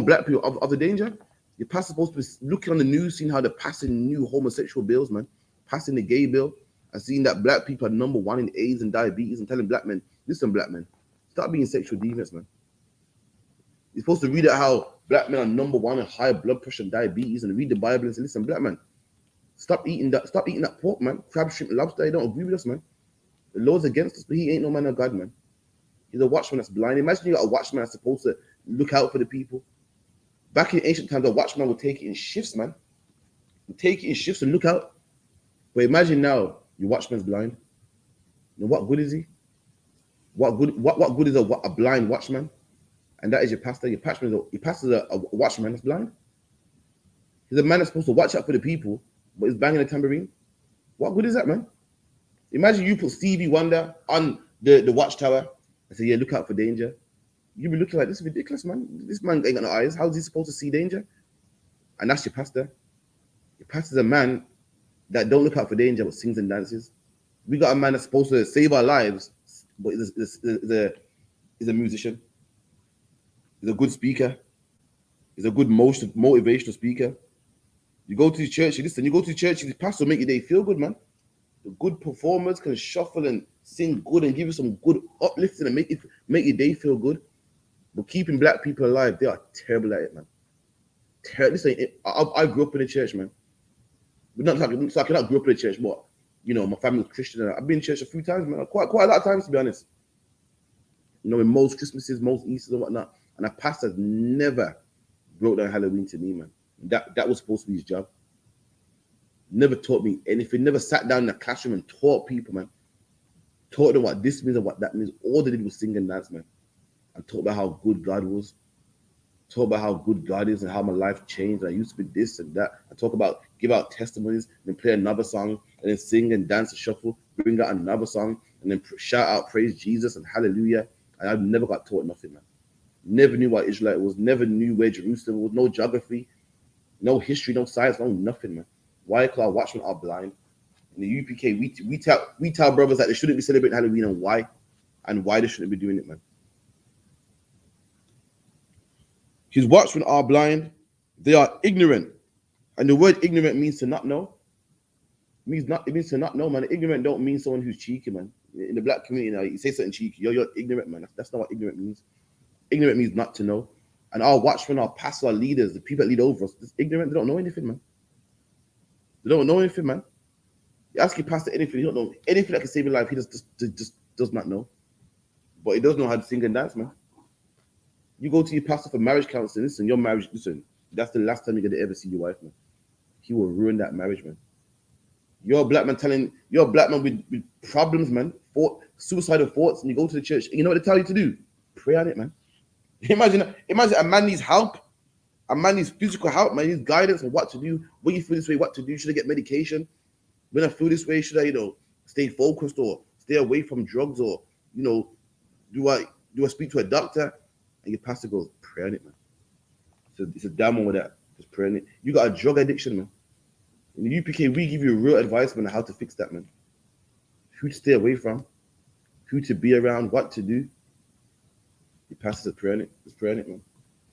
black people of the danger. Your pastor's supposed to be looking on the news, seeing how they're passing new homosexual bills, man, passing the gay bill, and seeing that black people are number 1 in AIDS and diabetes, and telling black men, listen, black men, stop being sexual deviants, man. You're supposed to read out how black men are number 1 in high blood pressure and diabetes, and read the Bible and say, listen, black man, stop eating that pork, man. Crab, shrimp, lobster, they don't agree with us, man. The Lord's against us, but he ain't no man of God, man. He's a watchman that's blind. Imagine you got a watchman that's supposed to look out for the people. Back in ancient times, a watchman would take it in shifts, man. Would take it in shifts and look out. But imagine now, your watchman's blind. You know, what good is he? What good is a blind watchman? And that is your pastor. Your pastor is a watchman that's blind. He's a man that's supposed to watch out for the people, but he's banging a tambourine. What good is that, man? Imagine you put Stevie Wonder on the watchtower and say, yeah, look out for danger. You'll be looking like, this is ridiculous, man. This man ain't got no eyes. How is he supposed to see danger? And that's your pastor. Your pastor's a man that don't look out for danger but sings and dances. We got a man that's supposed to save our lives, but is a musician. He's a good speaker. He's a good motivational speaker. You go to the church, listen, you go to the church, the pastor make your day feel good, man. The good performers can shuffle and sing good and give you some good uplifting and make your day feel good. But keeping black people alive, they are terrible at it, man. Listen, I grew up in the church, man. But not like I not grew up in the church, but my family's Christian. And I've been in church a few times, man. Quite a lot of times, to be honest. In most Christmases, most Easters and whatnot. And a pastor never broke down Halloween to me, man. That was supposed to be his job. Never taught me anything. Never sat down in the classroom and taught people, man. Taught them what this means and what that means. All they did was sing and dance, man. And talk about how good God was. Talk about how good God is and how my life changed. I used to be this and that. I talk about, give out testimonies, and then play another song, and then sing and dance and shuffle, bring out another song, and then shout out praise Jesus and hallelujah. And I've never got taught nothing, man. Never knew what Israelite was. Never knew where Jerusalem was. No geography, no history, no science, no nothing, man. Why? Because our watchmen are blind. In the UPK, we tell brothers that they shouldn't be celebrating Halloween and why they shouldn't be doing it, man. His watchmen are blind, they are ignorant. And the word ignorant means to not know. It means to not know, man. Ignorant don't mean someone who's cheeky, man. In the black community, you say something cheeky, you're ignorant, man. That's not what ignorant means. Ignorant means not to know. And our watchmen, our pastors, our leaders, the people that lead over us, this ignorant, they don't know anything, man. They don't know anything, man. You ask your pastor anything, he don't know anything that can save your life. He just does not know. But he does know how to sing and dance, man. You go to your pastor for marriage counseling, listen, your marriage, listen, that's the last time you're going to ever see your wife, man. He will ruin that marriage, man. You're a black man with problems, man, suicidal thoughts, and you go to the church, and you know what they tell you to do? Pray on it, man. Imagine a man needs help. A man needs physical help, man. He needs guidance on what to do. When you feel this way, what to do. Should I get medication? When I feel this way, should I, stay focused or stay away from drugs or, do I speak to a doctor? And your pastor goes, pray on it, man. So it's a damn one with that. Just pray on it. You got a drug addiction, man. In the UPK, we give you real advice, man, on how to fix that, man. Who to stay away from, who to be around, what to do. Your pastor says, pray on it. Just pray on it, man.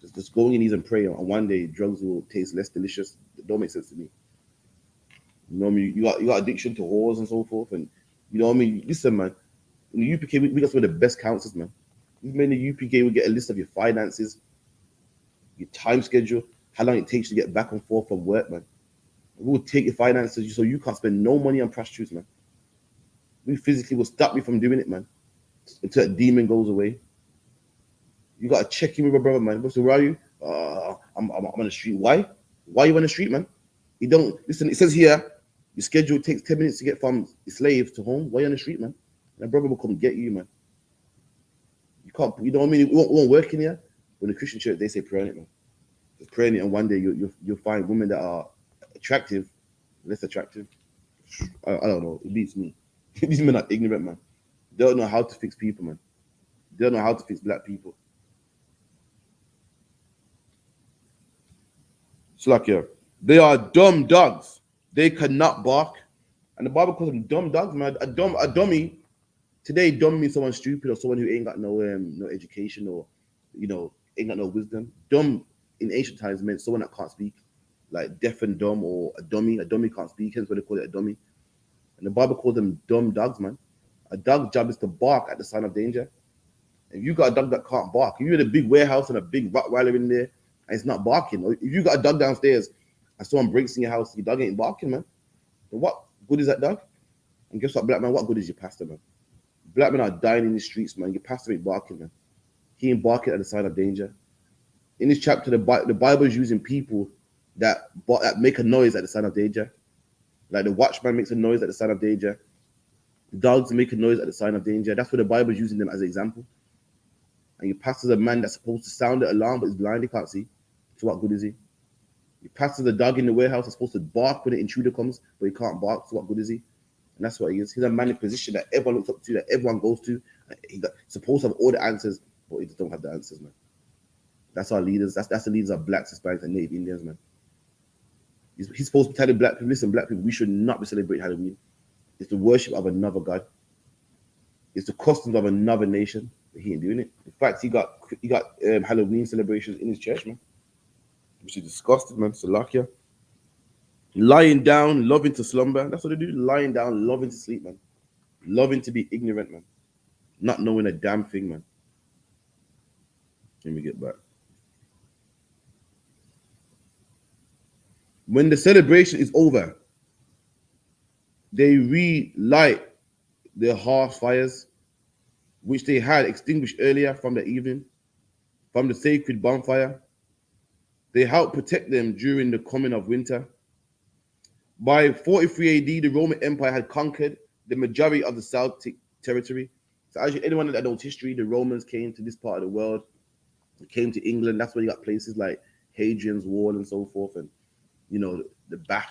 Just go on your knees and pray. And one day, drugs will taste less delicious. It don't make sense to me. You know what I mean? You got addiction to whores and so forth. And you know what I mean? Listen, man. In the UPK, we got some of the best counselors, man. Even in the UPK, we get a list of your finances, your time schedule, how long it takes to get back and forth from work, man. We will take your finances so you can't spend no money on prostitutes, man. We physically will stop you from doing it, man, until that demon goes away. You got to check in with your brother, man. So where are you? I'm on the street. Why? Why are you on the street, man? You don't, listen, it says here, your schedule takes 10 minutes to get from your slaves to home. Why are you on the street, man? That brother will come get you, man. You can't, you know what I mean? It won't work in here. When the Christian church, they say pray on it, man. Just pray on it, and one day you'll find women that are attractive, less attractive. I don't know. It beats me. These men are ignorant, man. They don't know how to fix people, man. They don't know how to fix black people. It's like, yeah, they are dumb dogs. They cannot bark. And the Bible calls them dumb dogs, man. A dummy. Today, dumb means someone stupid or someone who ain't got no education or, ain't got no wisdom. Dumb in ancient times meant someone that can't speak, like deaf and dumb or a dummy. A dummy can't speak, hence why they call it a dummy. And the Bible calls them dumb dogs, man. A dog's job is to bark at the sign of danger. If you got a dog that can't bark, if you're in a big warehouse and a big Rottweiler in there and it's not barking, or if you got a dog downstairs and someone breaks in your house, your dog ain't barking, man. Then what good is that dog? And guess what, black man? What good is your pastor, man? Black men are dying in the streets, man. Your pastor ain't barking, man. He ain't barking at the sign of danger. In this chapter, the Bible is using people that make a noise at the sign of danger. Like the watchman makes a noise at the sign of danger. Dogs make a noise at the sign of danger. That's what the Bible is using them as an example. And your pastor's a man that's supposed to sound the alarm, but he's blind, he can't see. So what good is he? Your pastor's a dog in the warehouse that's supposed to bark when the intruder comes, but he can't bark. So what good is he? And that's what he is. He's a man in position that everyone looks up to, that everyone goes to. He's supposed to have all the answers, but he just don't have the answers, man. That's our leaders. That's the leaders of blacks, Hispanics, and Native Indians, man. He's supposed to be telling black people, listen, black people, we should not be celebrating Halloween. It's the worship of another God. It's the customs of another nation. But he ain't doing it. In fact, he got Halloween celebrations in his church, man. Which is disgusting, man. Salakia. Lying down, loving to slumber. That's what they do. Lying down, loving to sleep, man. Loving to be ignorant, man. Not knowing a damn thing, man. Let me get back. When the celebration is over, they relight their hearth fires, which they had extinguished earlier from the evening, from the sacred bonfire. They helped protect them during the coming of winter. By 43 AD, the Roman Empire had conquered the majority of the Celtic territory. So, as anyone that knows history, the Romans came to this part of the world, came to England. That's where you got places like Hadrian's Wall and so forth, and the Bath,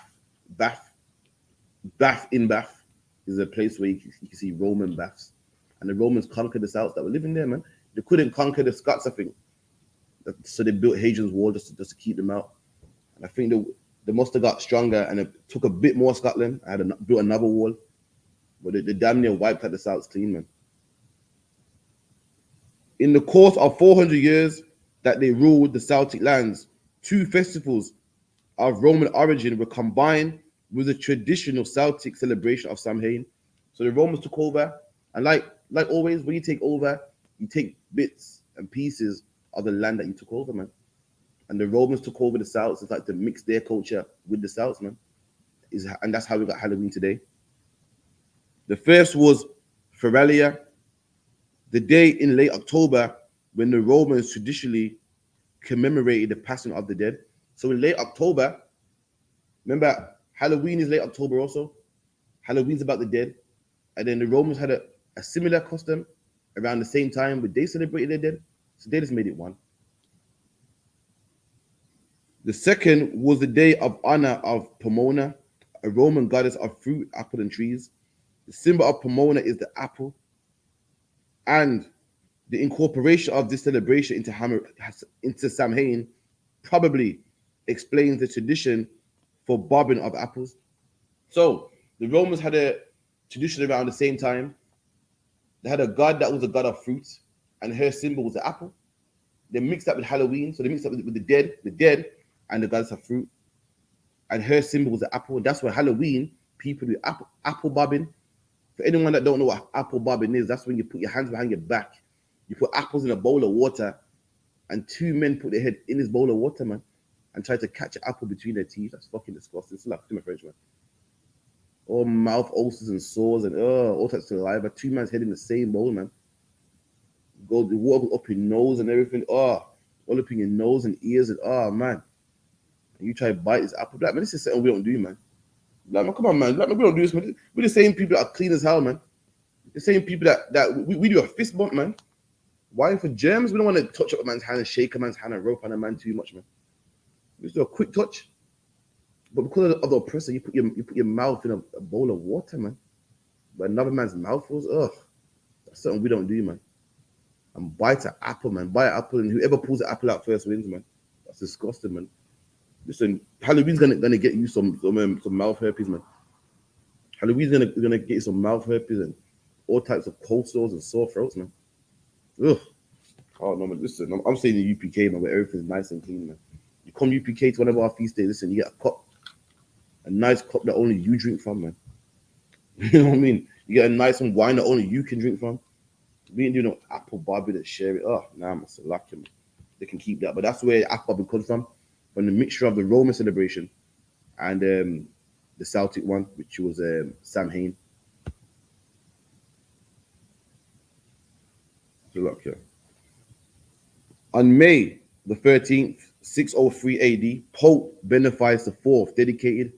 Bath in Bath is a place where you can see Roman baths, and the Romans conquered the Celts that were living there, man. They couldn't conquer the Scots, I think, so they built Hadrian's Wall just to keep them out. And I think they must have got stronger and it took a bit more Scotland. I had built another wall, but they damn near wiped out the Celts clean, man. In the course of 400 years that they ruled the Celtic lands, two festivals of Roman origin were combined with the traditional Celtic celebration of Samhain. So the Romans took over, and like always, when you take over, you take bits and pieces of the land that you took over, man. And the Romans took over the Celts. It's like to mix their culture with the Celts, man. And that's how we got Halloween today. The first was Feralia, the day in late October when the Romans traditionally commemorated the passing of the dead. So in late October, remember, Halloween is late October also. Halloween's about the dead. And then the Romans had a similar custom around the same time, but they celebrated their dead. So they just made it one. The second was the day of honor of Pomona, a Roman goddess of fruit, apple, and trees. The symbol of Pomona is the apple, and the incorporation of this celebration into Samhain probably explains the tradition for bobbing of apples. So the Romans had a tradition around the same time. They had a god that was a god of fruits, and her symbol was the apple. They mixed that with Halloween, so they mixed up with the dead, and the goddess of fruit, and her symbol was the apple. And that's why Halloween people do apple bobbing. For anyone that don't know what apple bobbing is, that's when you put your hands behind your back, you put apples in a bowl of water, and two men put their head in this bowl of water, man, and try to catch an apple between their teeth. That's fucking disgusting. It's like my French, man. All mouth ulcers and sores and all types of saliva. Two man's head in the same bowl, man. Go the water up your nose and everything. All up in your nose and ears and man. And you try to bite this apple. Like, man, this is something we don't do, man. Like, man, come on, man. Like, man, we don't do this, man. We're the same people that are clean as hell, man. The same people that we do a fist bump, man. Why for germs? We don't want to touch up a man's hand and shake a man's hand and rope on a man too much, man. We just do a quick touch. But because of the oppressor, you put your mouth in a bowl of water, man. But another man's mouth was, that's something we don't do, man. And bite an apple, man. Bite an apple, and whoever pulls the apple out first wins, man. That's disgusting, man. Listen, Halloween's gonna get you some mouth herpes, man. Halloween's gonna get you some mouth herpes and all types of cold sores and sore throats, man. Ugh. Oh no, man. Listen, I'm saying the UPK, man, where everything's nice and clean, man. You come UPK to one of our feast days, listen, you get a nice cup that only you drink from, man. You know what I mean? You get a nice one wine that only you can drink from. We ain't doing no apple barbie that share it. Oh, nah, I'm so lucky, man. They can keep that. But that's where apple barbie comes from the mixture of the Roman celebration and the Celtic one, which was Samhain. So look here. On May the 13th, 603 AD, Pope Boniface IV dedicated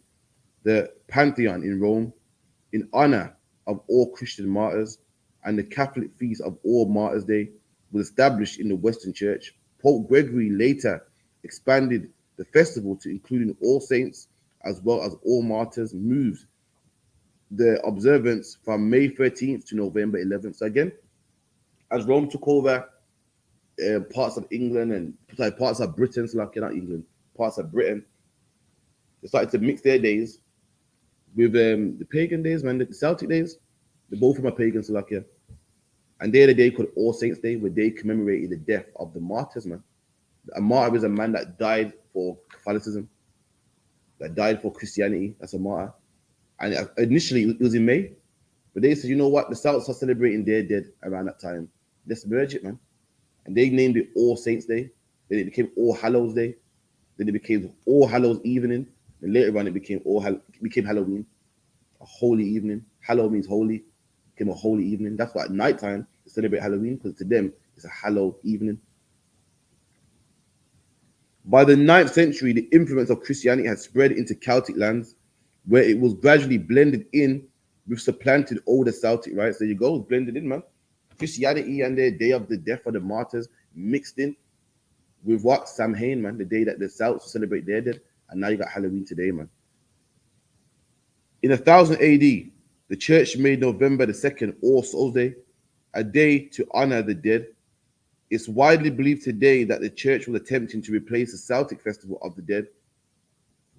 the Pantheon in Rome in honor of all Christian martyrs, and the Catholic feast of All Martyrs' Day was established in the Western Church. Pope Gregory later expanded the festival to including all saints as well as all martyrs, moved the observance from May 13th to November 11th. So again, as Rome took over parts of England and parts of Britain, so like not England, parts of Britain, they started to mix their days with the pagan days, man. The Celtic days, they're both from a pagan Slovakia. And they're the day called All Saints Day, where they commemorated the death of the martyrs, man. A martyr is a man that died for Catholicism. that died for Christianity. That's a martyr. And initially it was in May, but they said, you know what, the Celts are celebrating their dead around that time. Let's merge it, man. And they named it All Saints Day. Then it became All Hallows Day. Then it became All Hallows Evening. And later on, it became Halloween, a holy evening. Hallow means holy. It became a holy evening. That's why at nighttime they celebrate Halloween, because to them it's a hallowed evening. By the 9th century, the influence of Christianity had spread into Celtic lands, where it was gradually blended in with supplanted older Celtic rites. There you go, blended in, man. Christianity and their day of the death of the martyrs mixed in with what? Samhain, man, the day that the Celts celebrate their dead. And now you got Halloween today, man. In 1000 AD, the church made November the 2nd All Souls Day, a day to honor the dead. It's widely believed today that the church was attempting to replace the Celtic festival of the dead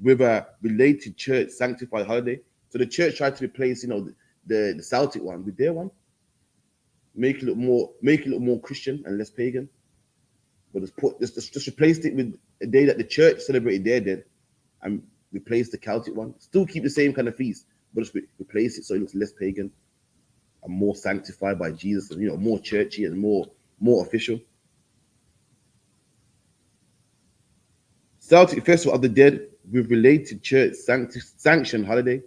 with a related church sanctified holiday. So the church tried to replace, the Celtic one with their one, make it look more Christian and less pagan. But just replaced it with a day that the church celebrated their dead, and replace the Celtic one. Still keep the same kind of feast, but just replace it so it looks less pagan and more sanctified by Jesus, and more churchy and more official. Celtic Festival of the Dead with related church sanctioned holiday.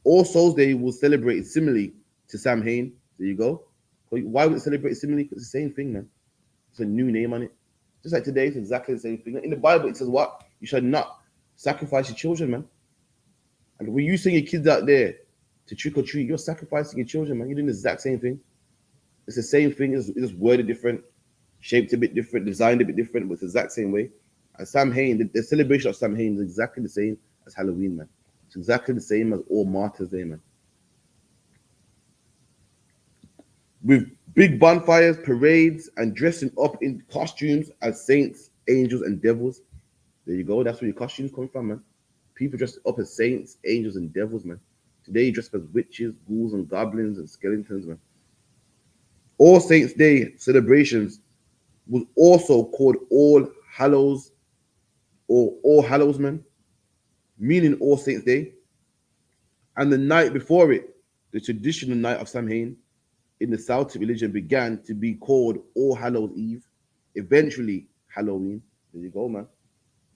All Souls Day was celebrated similarly to Samhain. There you go. Why would it celebrate similarly? Because it's the same thing, man. It's a new name on it. Just like today, it's exactly the same thing. In the Bible, it says what? You should not sacrifice your children, man. And when you send your kids out there to trick or treat, you're sacrificing your children, man. You're doing the exact same thing. It's the same thing. It's just worded different, shaped a bit different, designed a bit different, but it's the exact same way. And Samhain, the celebration of Samhain is exactly the same as Halloween, man. It's exactly the same as All Martyrs Day, man. With big bonfires, parades, and dressing up in costumes as saints, angels, and devils. There you go. That's where your costumes come from, man. People dressed up as saints, angels, and devils, man. Today you dress up as witches, ghouls, and goblins and skeletons, man. All Saints Day celebrations was also called All Hallows or All Hallows, man, meaning All Saints Day. And the night before it, the traditional night of Samhain in the Celtic religion began to be called All Hallows Eve, eventually Halloween. There you go, man.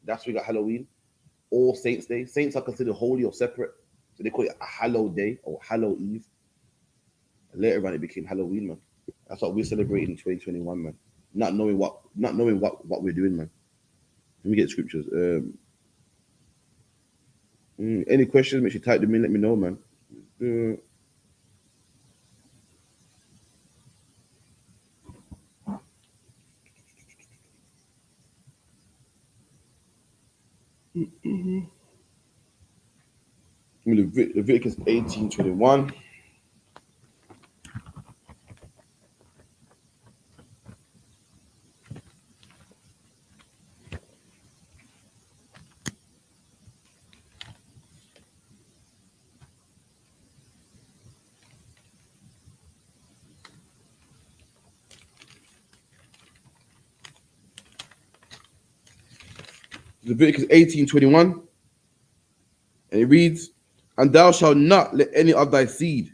That's where we got Halloween. All Saints Day. Saints are considered holy or separate, so they call it a Hallowed Day or Hallow Eve. And later on, it became Halloween, man. That's what we're celebrating in 2021, man. Not knowing what we're doing, man. Let me get scriptures. Any questions? Make sure you type them in. Let me know, man. Leviticus 18:21. Leviticus 18:21. And it reads, "And thou shalt not let any of thy seed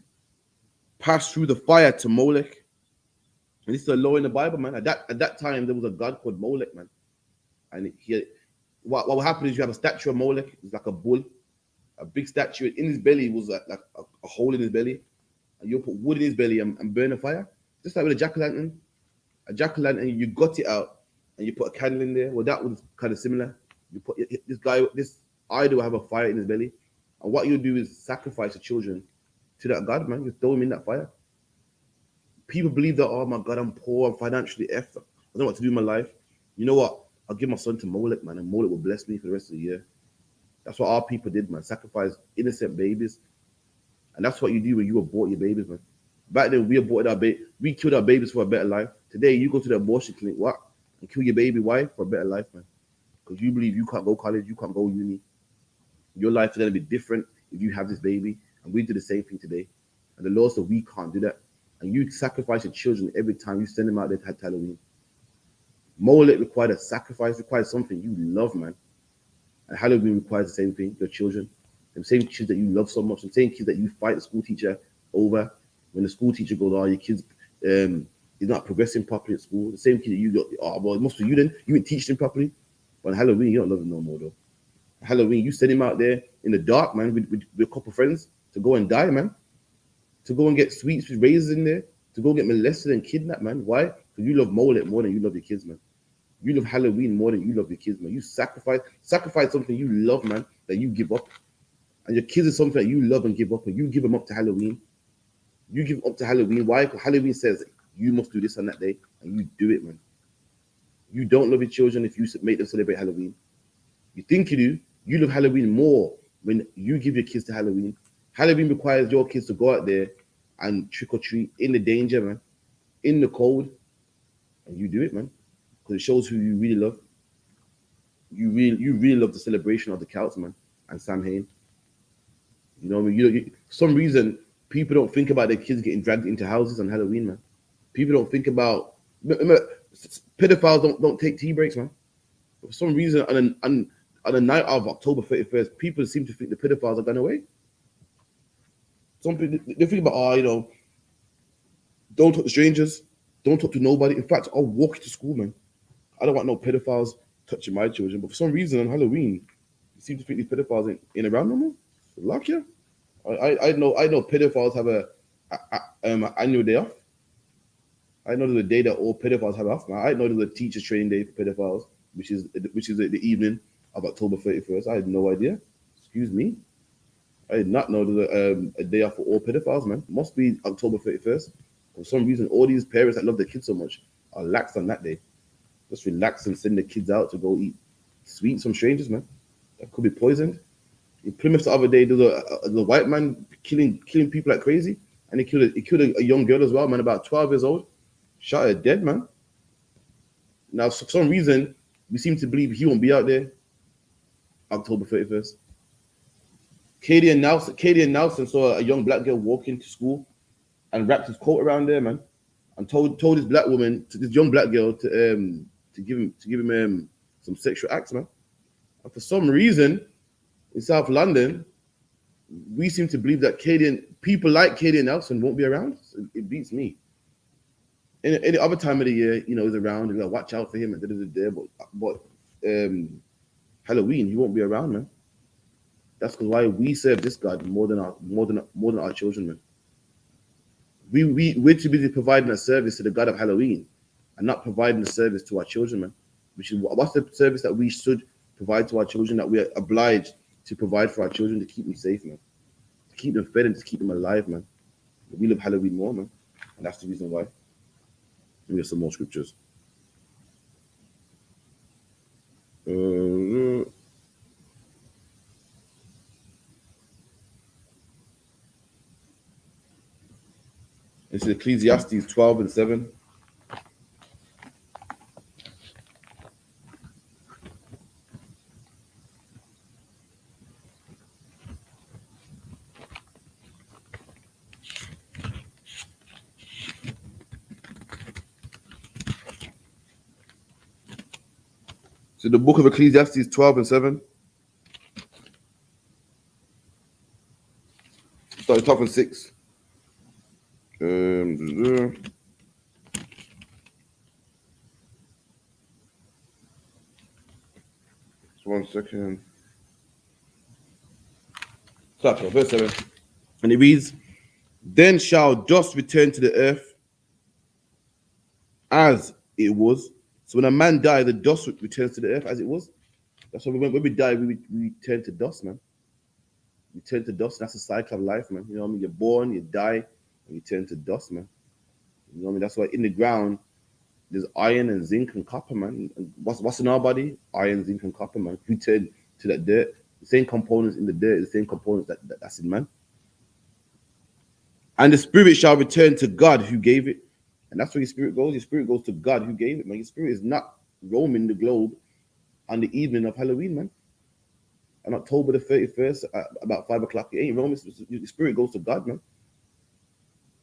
pass through the fire to Molech." And this is a law in the Bible, man. At that time, there was a god called Molech, man. And what will happen is you have a statue of Molech. It's like a bull, a big statue. In his belly was like a hole in his belly. And you'll put wood in his belly and burn a fire. Just like with a jack-o'-lantern. A jack-o'-lantern, you got it out and you put a candle in there. Well, that was kind of similar. You put this idol will have a fire in his belly. And what you do is sacrifice the children to that God, man. You throw him in that fire. People believe that, oh my God, I'm poor, I'm financially effed. I don't know what to do in my life. You know what? I'll give my son to Molech, man, and Molech will bless me for the rest of the year. That's what our people did, man. Sacrifice innocent babies. And that's what you do when you abort your babies, man. Back then, we aborted our baby. We killed our babies for a better life. Today, you go to the abortion clinic, what? And kill your baby wife for a better life, man. Because you believe you can't go college, you can't go uni. Your life is going to be different if you have this baby. And we do the same thing today. And the law said we can't do that. And you sacrifice your children every time you send them out there to Halloween. Molech required a sacrifice, required something you love, man. And Halloween requires the same thing, your children. The same kids that you love so much, the same kids that you fight the school teacher over. When the school teacher goes, oh, your kids is not progressing properly at school. The same kid that you got, oh, well, it must be you then. You didn't teach them properly. But on Halloween, you don't love him no more, though. Halloween, you send him out there in the dark, man, with a couple of friends to go and die, man. To go and get sweets with razors in there. To go get molested and kidnapped, man. Why? Because you love Molet more than you love your kids, man. You love Halloween more than you love your kids, man. You sacrifice something you love, man, that you give up. And your kids is something that you love and give up, and you give them up to Halloween. You give up to Halloween. Why? Because Halloween says you must do this on that day, and you do it, man. You don't love your children if you make them celebrate Halloween. You think you do. You love Halloween more when you give your kids to Halloween. Halloween requires your kids to go out there and trick or treat in the danger, man, in the cold, and you do it, man, because it shows who you really love. You really love the celebration of the Celts, man, and Sam Hain. You know what I mean? For some reason, people don't think about their kids getting dragged into houses on Halloween, man. People don't think about pedophiles don't take tea breaks, man. For some reason, on the night of October 31st, people seem to think the pedophiles are gone away. Some people they think about, don't talk to strangers, don't talk to nobody. In fact, I'll walk to school, man. I don't want no pedophiles touching my children. But for some reason, on Halloween, you seem to think these pedophiles ain't around no more. Luck, yeah. I know pedophiles have an annual day off. I know there's a day that all pedophiles have off. I know there's a teacher's training day for pedophiles, which is the evening of October 31st. I had no idea. Excuse me. I did not know there's a day off for all pedophiles, man. Must be October 31st. For some reason, all these parents that love their kids so much are lax on that day. Just relax and send their kids out to go eat sweets from strangers, man. That could be poisoned. In Plymouth the other day, there was a white man killing people like crazy, and he killed a young girl as well, man, about 12 years old. Shot her dead, man. Now, for some reason, we seem to believe he won't be out there October 31st. Katie and Nelson saw a young black girl walk into school and wrapped his coat around there, man, and told this black woman, to this young black girl, to give him some sexual acts, man. And for some reason, in South London, we seem to believe that people like Katie and Nelson won't be around. So it beats me. Any other time of the year, he's around, and watch out for him and but Halloween, he won't be around, man. That's why we serve this God more than our children, man. We're too busy providing a service to the God of Halloween and not providing a service to our children, man. Which is what's the service that we should provide to our children, that we are obliged to provide for our children to keep them safe, man. To keep them fed and to keep them alive, man. We love Halloween more, man. And that's the reason why. We have some more scriptures. It's Ecclesiastes 12 and 7. So the book of Ecclesiastes 12 and 7. Start 12 and 6. Just 1 second. Start verse 7. And it reads, "Then shall dust return to the earth as it was." So when a man dies, the dust returns to the earth as it was. That's why when we die, we turn to dust, man. We turn to dust. That's the cycle of life, man. You know what I mean? You're born, you die, and you turn to dust, man. You know what I mean? That's why in the ground, there's iron and zinc and copper, man. And what's in our body? Iron, zinc, and copper, man. We turn to that dirt. The same components in the dirt, the same components that's in man. And the spirit shall return to God who gave it. And that's where your spirit goes. Your spirit goes to God who gave it, man. Your spirit is not roaming the globe on the evening of Halloween, man. On October the 31st, about 5 o'clock, it ain't roaming. Your spirit goes to God, man.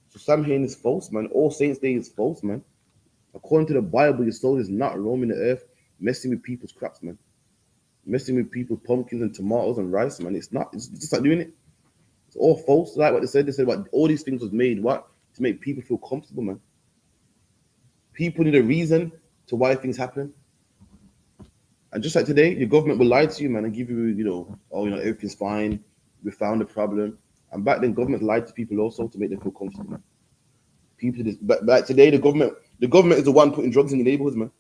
So Samhain is false, man. All Saints' Day is false, man. According to the Bible, your soul is not roaming the earth, messing with people's crops, man. messing with people, pumpkins and tomatoes and rice, man. It's not. It's just not doing it. It's all false. Like what they said. They said what all these things was made. What to make people feel comfortable, man. People need a reason to why things happen. And just like today, your government will lie to you, man, and give you, oh, everything's fine. We found a problem. And back then, government lied to people also to make them feel comfortable, man. People just, but today, the government is the one putting drugs in the neighborhoods, man.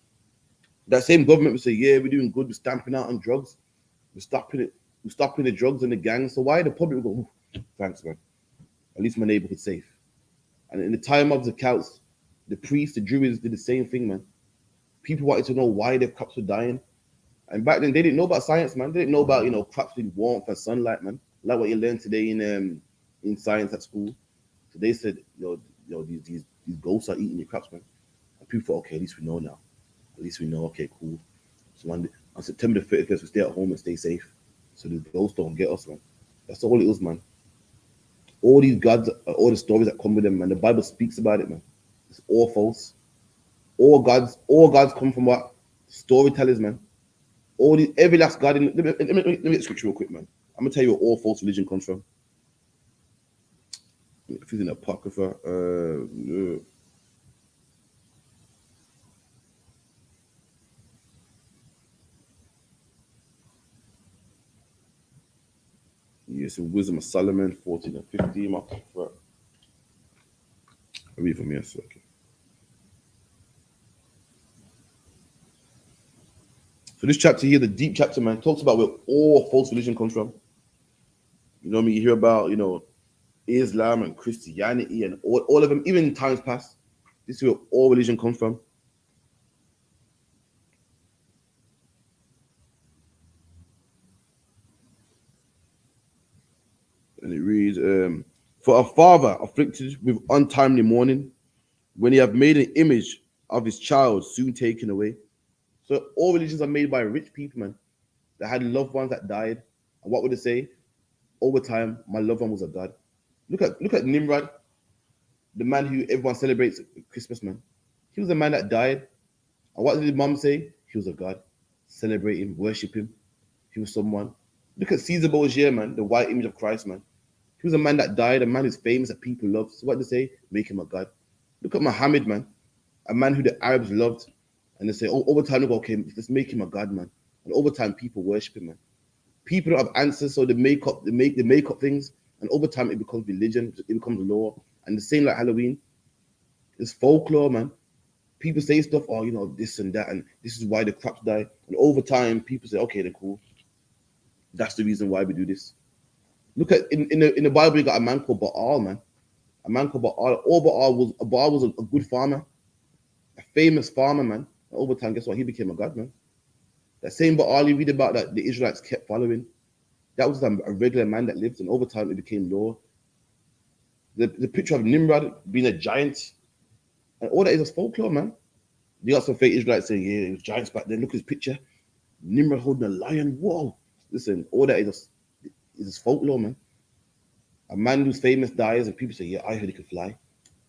That same government will say, yeah, we're doing good. We're stamping out on drugs. We're stopping it. We're stopping the drugs and the gangs. So why the public will go, thanks, man. At least my neighborhood's safe. And in the time of the counts, the priests, the druids did the same thing, man. People wanted to know why their crops were dying. And back then, they didn't know about science, man. They didn't know about, crops need warmth and sunlight, man. Like what you learn today in science at school. So they said, these ghosts are eating your crops, man. And people thought, okay, at least we know now. At least we know, okay, cool. So on September the 31st, we stay at home and stay safe. So the ghosts don't get us, man. That's all it was, man. All these gods, all the stories that come with them, man. The Bible speaks about it, man. It's all false. All gods come from what? Storytellers, man. Every last god in. Let me get the scripture real quick, man. I'm gonna tell you where all false religion comes from. If it's in Apocrypha, yes, in Wisdom of Solomon, 14 and 15. Apocrypha. I read from here, so okay. So this chapter here, the deep chapter, man, talks about where all false religion comes from. You know what I mean? You hear about, Islam and Christianity and all of them, even in times past. This is where all religion comes from. And it reads, for a father afflicted with untimely mourning, when he have made an image of his child soon taken away. So all religions are made by rich people, man, that had loved ones that died. And what would they say? Over time, my loved one was a god. Look at Nimrod, the man who everyone celebrates Christmas, man. He was a man that died. And what did his mom say? He was a god. Celebrate him, worship him. He was someone. Look at Caesar Borgia, man, the white image of Christ, man. He was a man that died, a man who's famous that people love. So what they say? Make him a god. Look at Muhammad, man, a man who the Arabs loved. And they say, oh, over time, they go, okay, let's make him a god, man. And over time, people worship him, man. People don't have answers, so they make up things, and over time it becomes religion, it becomes law. And the same like Halloween, it's folklore, man. People say stuff, oh, this and that, and this is why the crops die. And over time, people say, okay, then cool. That's the reason why we do this. Look at in the Bible, you got a man called Baal, man. A man called Baal. Baal was a good farmer, a famous farmer, man. And over time, guess what? He became a god, man. That same Baal you read about that the Israelites kept following, that was a regular man that lived, and over time it became law. The picture of Nimrod being a giant, and all that is folklore, man. You got some fake Israelites saying, yeah, it was giants back then. Look at his picture. Nimrod holding a lion. Whoa. Listen, all that is just folklore, man. A man who's famous dies, and people say, yeah, I heard he could fly.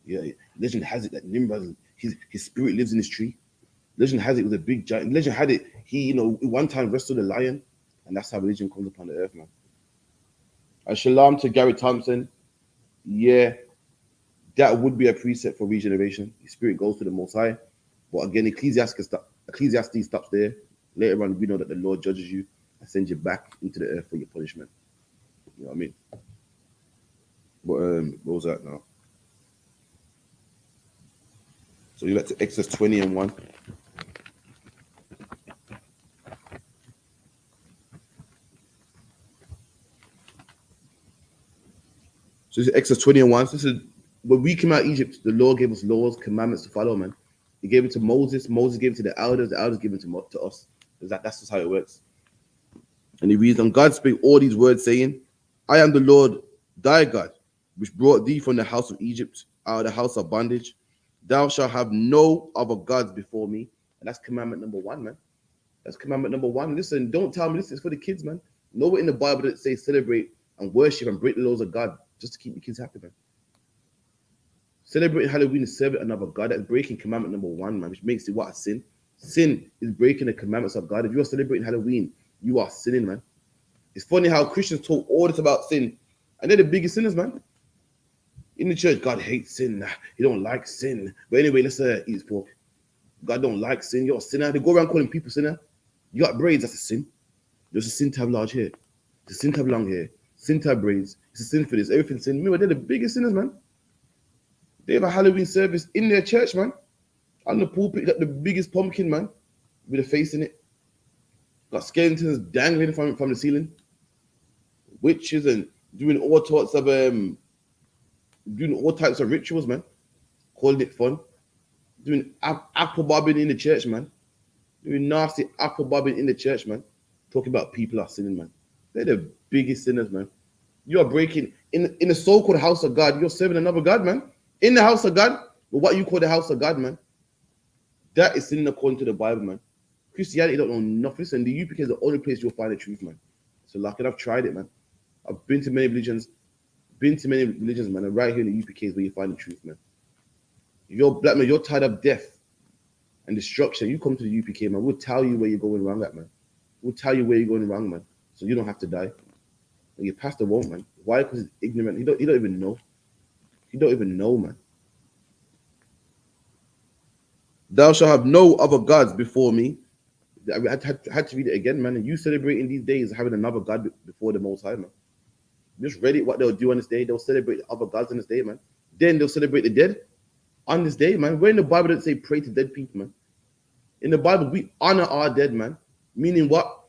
Yeah, legend has it that Nimrod, his spirit lives in this tree. Legend has it was a big giant. Legend had it, he, one time wrestled a lion, and that's how religion comes upon the earth, man. And shalom to Gary Thompson. Yeah, that would be a precept for regeneration. The spirit goes to the Most High. But again, Ecclesiastes stops there. Later on, we know that the Lord judges you and sends you back into the earth for your punishment. You know what I mean? But what was that now? So you like to Exodus 20 and 1. So this is Exodus 20 and 1. So this is when we came out of Egypt, the Lord gave us laws, commandments to follow, man. He gave it to Moses. Moses gave it to the elders gave it to us. That's just how it works. And he reads, and God spake all these words, saying, I am the Lord thy God, which brought thee from the house of Egypt, out of the house of bondage. Thou shalt have no other gods before me. And that's commandment number 1, man. That's commandment number 1. Listen, don't tell me this is for the kids, man. Nowhere in the Bible that say celebrate and worship and break the laws of God just to keep the kids happy, man. Celebrating Halloween is serving another God. That's breaking commandment number 1, man, which makes it what? A sin. Sin is breaking the commandments of God. If you're celebrating Halloween You are sinning, man. It's funny how Christians talk all this about sin, and they're the biggest sinners, man. In the church, God hates sin. He don't like sin. But anyway, let's eat his pork. God don't like sin. You're a sinner. They go around calling people sinner. You got braids, that's a sin. There's a sin to have large hair. It's a sin to have long hair. Sin to have braids. It's a sin for this. Everything's sin. Remember, they're the biggest sinners, man. They have a Halloween service in their church, man. On the pulpit, got the biggest pumpkin, man, with a face in it. Got skeletons dangling from the ceiling. Witches and doing all sorts of rituals, man. Calling it fun. Doing apple bobbing in the church, man. Doing nasty apple bobbing in the church, man. Talking about people are sinning, man. They're the biggest sinners, man. You are breaking in the so-called house of God. You're serving another God, man. In the house of God, but what you call the house of God, man. That is sinning according to the Bible, man. Christianity don't know nothing. Listen, the UPK is the only place you'll find the truth, man. So like, and I've tried it, man. I've been to many religions, man. And right here in the UPK is where you find the truth, man. If you're black, man, you're tired of death and destruction. You come to the UPK, man. We'll tell you where you're going wrong at, man. We'll tell you where you're going wrong, man. So you don't have to die. And your pastor won't, man. Why? Because he's ignorant. He don't even know. He don't even know, man. Thou shalt have no other gods before me. I had to read it again, man. And you celebrating these days having another God before the Most High, man. Just read it, what they'll do on this day. They'll celebrate other gods on this day, man. Then they'll celebrate the dead on this day, man. Where in the Bible does it say pray to dead people, man? In the Bible, we honor our dead, man. Meaning what?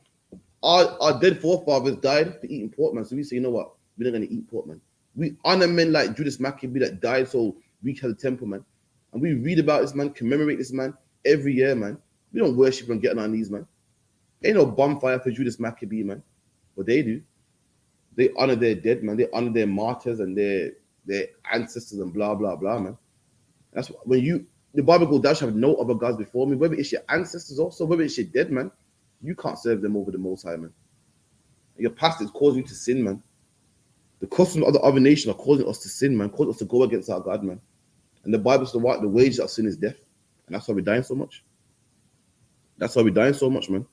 Our dead forefathers died for eating pork, man. So we say, you know what? We're not going to eat pork, man. We honor men like Judas Maccabee that died so we can have a temple, man. And we read about this, man, commemorate this, man, every year, man. We don't worship and get on our knees, man. Ain't no bonfire for Judas Maccabee, man. But they do. They honor their dead, man. They honor their martyrs and their ancestors and blah, blah, blah, man. That's when the Bible goes, thou shalt have no other gods before me. Whether it's your ancestors also, whether it's your dead, man, you can't serve them over the Most High, man. Your past is causing you to sin, man. The customs of the other nation are causing us to sin, man, causing us to go against our God, man. And the Bible says what? The wages of sin is death. And that's why we're dying so much. That's why we're dying so much, man.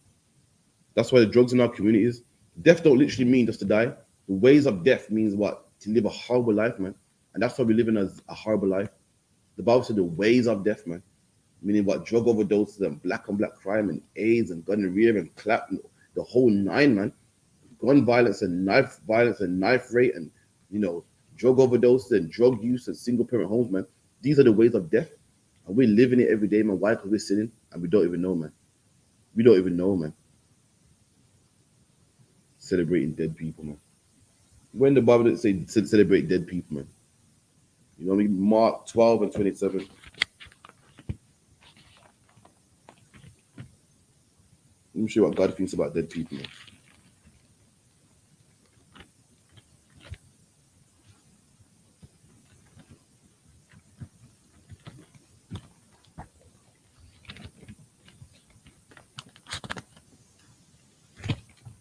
That's why the drugs in our communities. Death don't literally mean just to die. The ways of death means what? To live a horrible life, man. And that's why we're living a horrible life. The Bible said the ways of death, man. Meaning what? Drug overdoses and black on black crime and AIDS and gonorrhea and clap and the whole nine, man. Gun violence and knife rate and, drug overdoses and drug use and single parent homes, man. These are the ways of death. And we're living it every day, man. Why? Because we're sinning and we don't even know, man. We don't even know, man. Celebrating dead people, man. When the Bible didn't say celebrate dead people, man. You know what I mean? Mark 12 and 27. Let me show you what God thinks about dead people, man.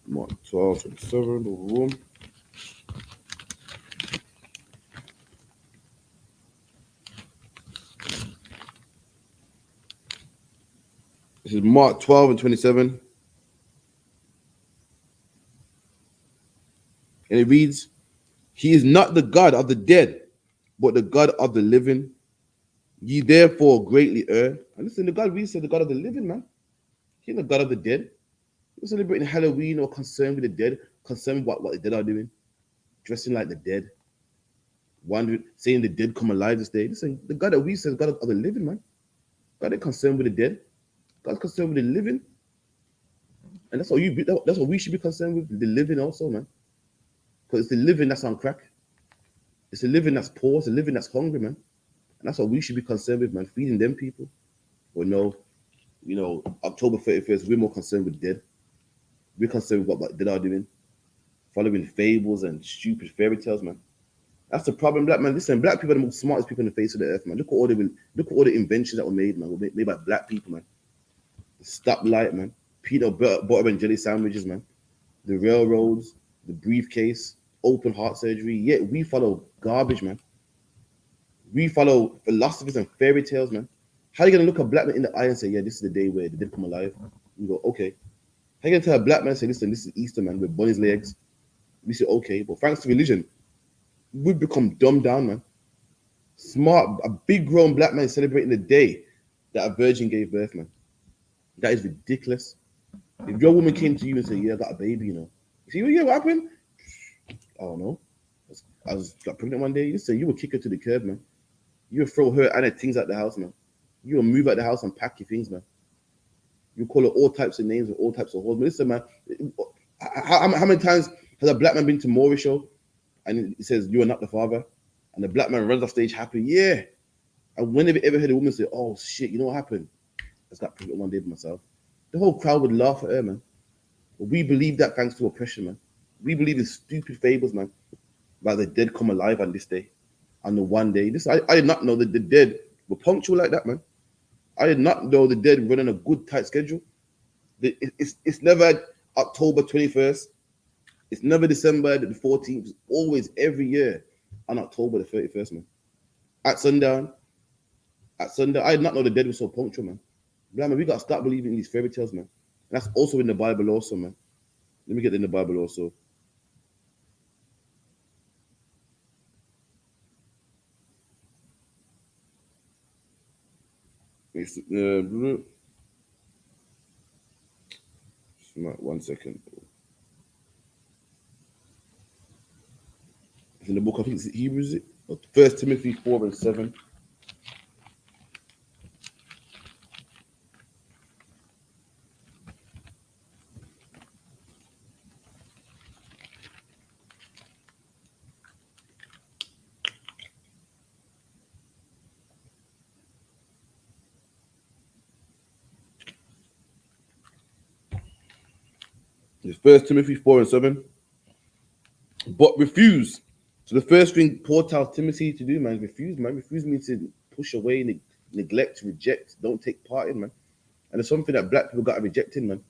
Mark 12, 27, the room. This is Mark 12 and 27. And it reads, He is not the God of the dead, but the God of the living. Ye therefore greatly err. And listen, the God we said the God of the living, man. He ain't the God of the dead. You're celebrating Halloween or concerned with the dead, concerned with what the dead are doing, dressing like the dead, wondering, saying the dead come alive this day. Listen, the God that we serve is God of the living, man. God ain't concerned with the dead. God's concerned with the living. And that's what we should be concerned with, the living also, man. Because it's the living that's on crack. It's the living that's poor. It's the living that's hungry, man. And that's what we should be concerned with, man. Feeding them people. But no, October 31st, we're more concerned with dead. We're concerned with what dead are doing. Following fables and stupid fairy tales, man. That's the problem, black man. Listen, black people are the most smartest people on the face of the earth, man. Look at all the inventions that were made, man. Were made by black people, man. The stoplight, man. Peanut butter and jelly sandwiches, man. The railroads, the briefcase, open heart surgery. Yet we follow garbage, man. We follow philosophers and fairy tales, man. How are you gonna look a black man in the eye and say, yeah, this is the day where the dead come alive? You go, okay. How you gonna tell a black man say, listen, this is Easter, man, with bunny's legs? We say okay, but thanks to religion, we've become dumbed down, man. Smart, a big grown black man celebrating the day that a virgin gave birth, man. That is ridiculous. If your woman came to you and said, yeah, I got a baby, you see, yeah, what happened? I don't know. I was got pregnant one day. You say you would kick her to the curb, man. You would throw her and her things out the house, man. You would move out the house and pack your things, man. You call her all types of names and all types of hoes. But listen, man, how many times has a black man been to Maury show and he says, you are not the father? And the black man runs off stage happy, yeah. And when have you ever heard a woman say, oh shit, you know what happened? I just got pregnant one day by myself. The whole crowd would laugh at her, man. But we believe that thanks to oppression, man. We believe in stupid fables, man. Like the dead come alive on this day, on the one day. I did not know that the dead were punctual like that, man. I did not know the dead running a good tight schedule. It's never October 21st. It's never December the 14th. It's always every year on October the 31st, man. At sundown, I did not know the dead was so punctual, man. Yeah, man, we got to start believing in these fairy tales, man. And that's also in the Bible also, man. Let me get in the Bible also. It's, 1 second. It's in the book, I think it's Hebrews, 1 Timothy 4 and 7. It's 1 Timothy 4 and 7. But refuse. So the first thing Paul tells Timothy to do, man, refuse, man. Refuse means to push away, neglect, reject, don't take part in, man. And it's something that black people got to reject in, man.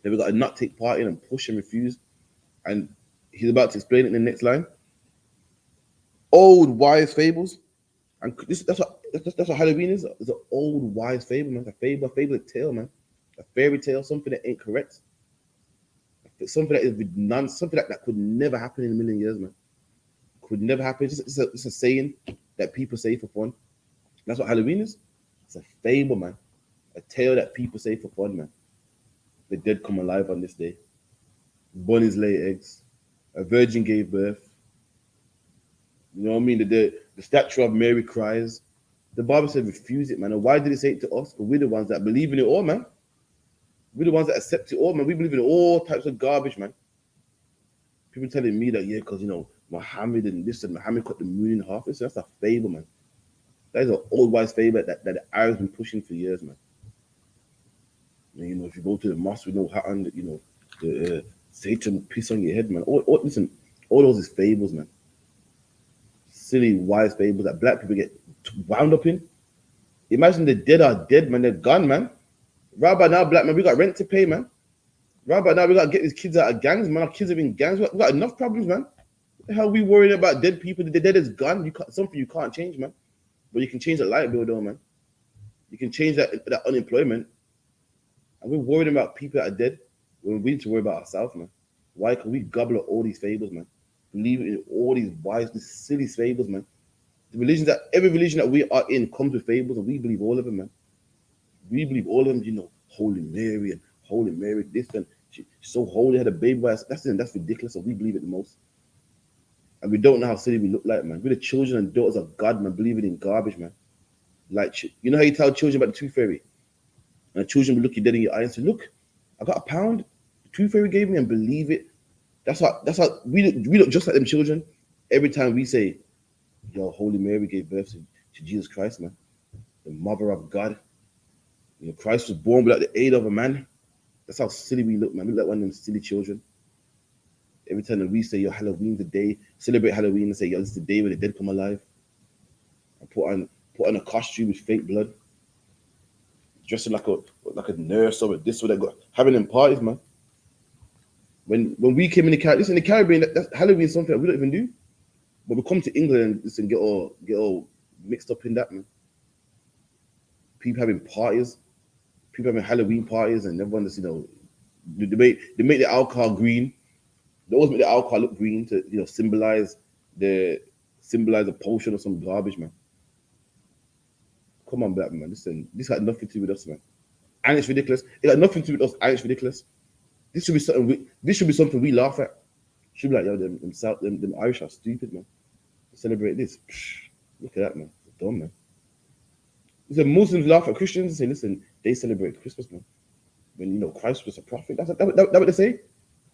They've got to not take part in and push and refuse. And he's about to explain it in the next line. Old wise fables. And that's what Halloween is. It's an old wise fable, man. A fable tale, man. A fairy tale, something that ain't correct. Something that is something that could never happen in a million years, man. Could never happen. It's a saying that people say for fun. That's what Halloween is. It's a fable, man. A tale that people say for fun, man. The dead come alive on this day. Bunnies lay eggs. A virgin gave birth. You know what I mean? The statue of Mary cries. The Bible said refuse it, man. And why did it say it to us? Because we're the ones that believe in it all, man. We're the ones that accept it all, man. We believe in all types of garbage, man. People telling me that, yeah, because, Muhammad and this and Muhammad cut the moon in half. That's a fable, man. That is an old wise fable that the Arabs been pushing for years, man. And, if you go to the mosque, we know how, the Satan will piss on your head, man. Listen, all those is fables, man. Silly, wise fables that black people get wound up in. Imagine the dead are dead, man. They're gone, man. Right by now, black man, we got rent to pay, man. Right by now, we got to get these kids out of gangs, man. Our kids are in gangs. We got enough problems, man. The hell we worrying about dead people? The dead is gone. Something you can't change, man. But you can change the light bill, though, man. You can change that unemployment. And we're worried about people that are dead when we need to worry about ourselves, man. Why? Because we gobble up all these fables, man. Believe in all these wise, these silly fables, man. Every religion that we are in comes with fables, and we believe all of them, man. We believe all of them, Holy Mary and Holy Mary, this and she's so holy, had a baby. That's ridiculous, and we believe it the most. And we don't know how silly we look like, man. We're the children and daughters of God, man, believing in garbage, man. Like, you know how you tell children about the tooth fairy? And the children will look you dead in your eye and say, look, I got £1. The tooth fairy gave me, and believe it. That's how we look just like them children. Every time we say, yo, Holy Mary gave birth to Jesus Christ, man. The mother of God. Christ was born without the aid of a man. That's how silly we look, man. We look like one of them silly children. Every time that we say, yo, Halloween's the day, celebrate Halloween and say, yo, this is the day where the dead come alive. And put on a costume with fake blood. Dressing like a nurse or this or that. Having them parties, man. When we came in the Caribbean, that's Halloween is something that we don't even do. But we come to England and get all mixed up in that, man. People having parties, people having Halloween parties, and everyone just, They make the alcohol green. They always make the alcohol look green to the symbolize a potion or some garbage, man. Come on, black man. Listen, this got nothing to do with us, man. And it's ridiculous. It got nothing to do with us, and it's ridiculous. This should be something we laugh at. Should be like, yo, them Irish are stupid, man. Celebrate this. Psh, look at that, man. They're dumb, man. Listen, Muslims laugh at Christians and say, listen, they celebrate Christmas, man. When Christ was a prophet. That's what they say.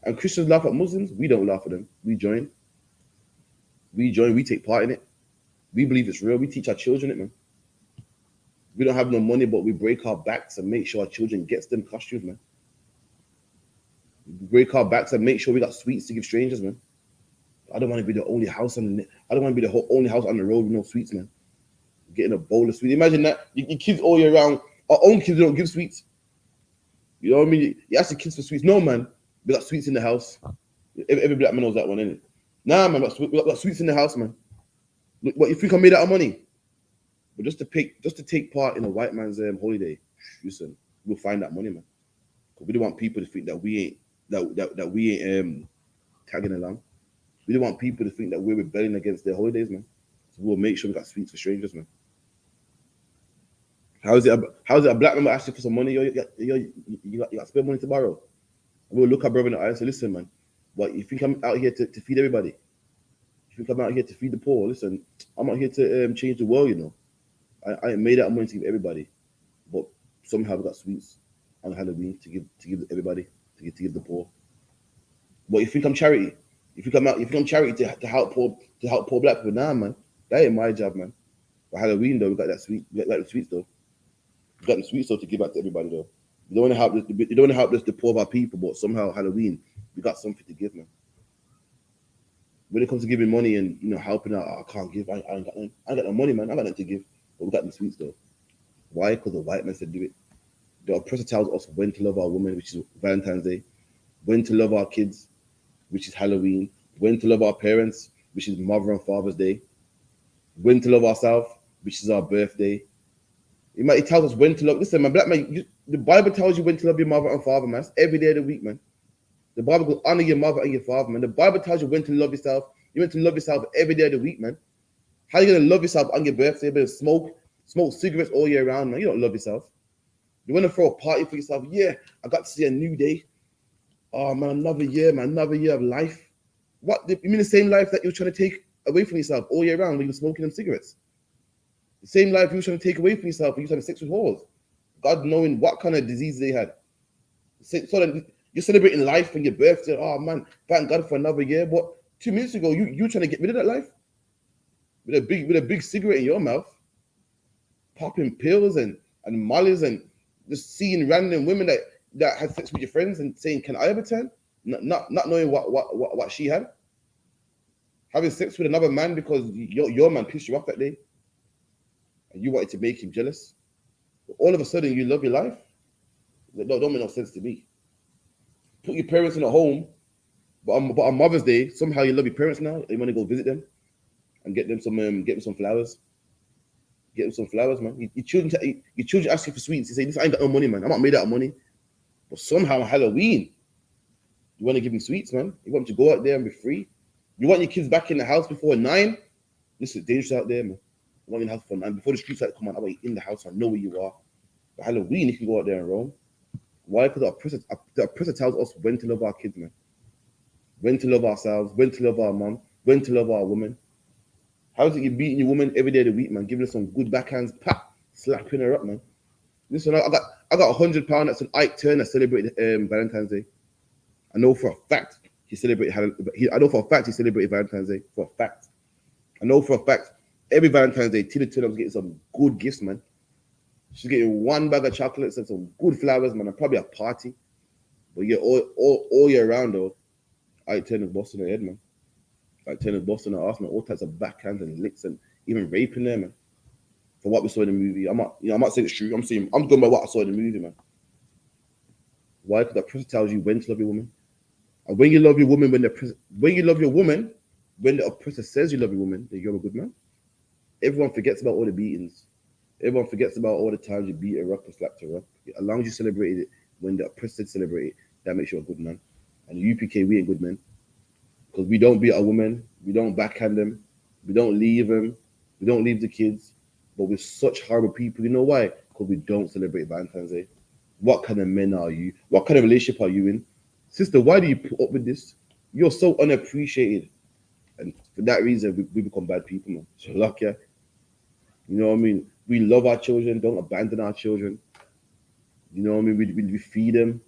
And Christians laugh at Muslims. We don't laugh at them. We join. We take part in it. We believe it's real. We teach our children it, man. We don't have no money, but we break our backs and make sure our children gets them costumes, man. We break our backs and make sure we got sweets to give strangers, man. I don't want to be the only house on the. I don't want to be the only house on the road with no sweets, man. Getting a bowl of sweets. Imagine that. Your kids all year round. Our own kids don't give sweets. You know what I mean? You ask the kids for sweets. No, man. We got sweets in the house. Every black man knows that one, innit? Nah, man. We got sweets in the house, man. Look, what you think I made out of money? But just to take part in a white man's holiday, listen, we'll find that money, man. Because we don't want people to think that we ain't tagging along. We don't want people to think that we're rebelling against their holidays, man. So we'll make sure we got sweets for strangers, man. How's it a black man asking for some money? You got to spend money to borrow. And we'll look at brother in the eye and say, listen, man, what you think I'm out here to feed everybody? You think I'm out here to feed the poor? Listen, I'm out here to change the world, you know. I ain't made that money to give everybody, but somehow we got sweets on Halloween to give everybody, to give the poor. But you think I'm charity? You think I'm charity to help poor black people? Nah, man, that ain't my job, man. For Halloween though, we got the sweets though. We got the sweets though to give out to everybody though. You don't want to help the poor of our people, but somehow Halloween we got something to give, man. When it comes to giving money and helping out, I can't give. I ain't got no money, man. I got nothing to give. But we got the sweets though. Why? Because the white man said do it. The oppressor tells us when to love our women, which is Valentine's Day, when to love our kids, which is Halloween, when to love our parents, which is Mother and Father's Day, when to love ourselves, which is our birthday. It tells us when to love. Listen, man, black man, the Bible tells you when to love your mother and father, man. It's every day of the week, man. The Bible goes honor your mother and your father, man. The Bible tells you when to love yourself. You meant to love yourself every day of the week, man. How you gonna love yourself on your birthday? But smoke cigarettes all year round, man. You don't love yourself. You want to throw a party for yourself? Yeah, I got to see a new day. Oh man, another year, man, another year of life. What? You mean the same life that you're trying to take away from yourself all year round when you're smoking them cigarettes? The same life you were trying to take away from yourself when you were having sex with whores. God knowing what kind of disease they had. So that you're celebrating life and your birthday. Oh man, thank God for another year. But 2 minutes ago, you trying to get rid of that life with a big cigarette in your mouth, popping pills and mollies and just seeing random women that had sex with your friends and saying, "Can I have a 10?" Not knowing what she had. Having sex with another man because your man pissed you off that day, and you wanted to make him jealous. But all of a sudden, you love your life. That don't make no sense to me. Put your parents in a home, but on Mother's Day, somehow you love your parents now. You want to go visit them and get them some flowers. Get them some flowers, man. Your children ask you for sweets. You say, "This I ain't got no money, man. I'm not made out of money." But somehow on Halloween, you want to give them sweets, man. You want them to go out there and be free. You want your kids back in the house before 9. This is dangerous out there, man. You want in the house before 9. Before the streets light come on, I want you in the house. I know where you are. But Halloween, you can go out there and roam. Why? Because the oppressor tells us when to love our kids, man. When to love ourselves, when to love our mom, when to love our woman. How's it you beating your woman every day of the week, man? Giving her some good backhands, pap, slapping her up, man. Listen, I got £100 that's an Ike Turner celebrated Valentine's Day. I know for a fact he celebrated Valentine's Day. For a fact. I know for a fact every Valentine's Day, Tina Turner was getting some good gifts, man. She's getting 1 bag of chocolates and some good flowers, man, and probably a party. But yeah, all year round though, Ike Turner's busting her head, man. Ike Turner's busting her ass, man. All types of backhands and licks and even raping them, man. For what we saw in the movie, I'm not saying it's true. I'm going by what I saw in the movie, man. Why? Because the oppressor tells you when to love your woman, and when you love your woman, when the oppressor says you love your woman, then you're a good man. Everyone forgets about all the beatings. Everyone forgets about all the times you beat her up and slapped her up. As long as you celebrated it when the oppressor celebrated, That makes you a good man. And the UPK, we ain't good men because we don't beat our women, we don't backhand them, we don't leave them, we don't leave the kids. But we're such horrible people. You know why? Because we don't celebrate Valentine's Day. What kind of men are you? What kind of relationship are you in? Sister, why do you put up with this? You're so unappreciated. And for that reason, we become bad people, man. So, luck, yeah. You know what I mean? We love our children, don't abandon our children. You know what I mean? We feed them.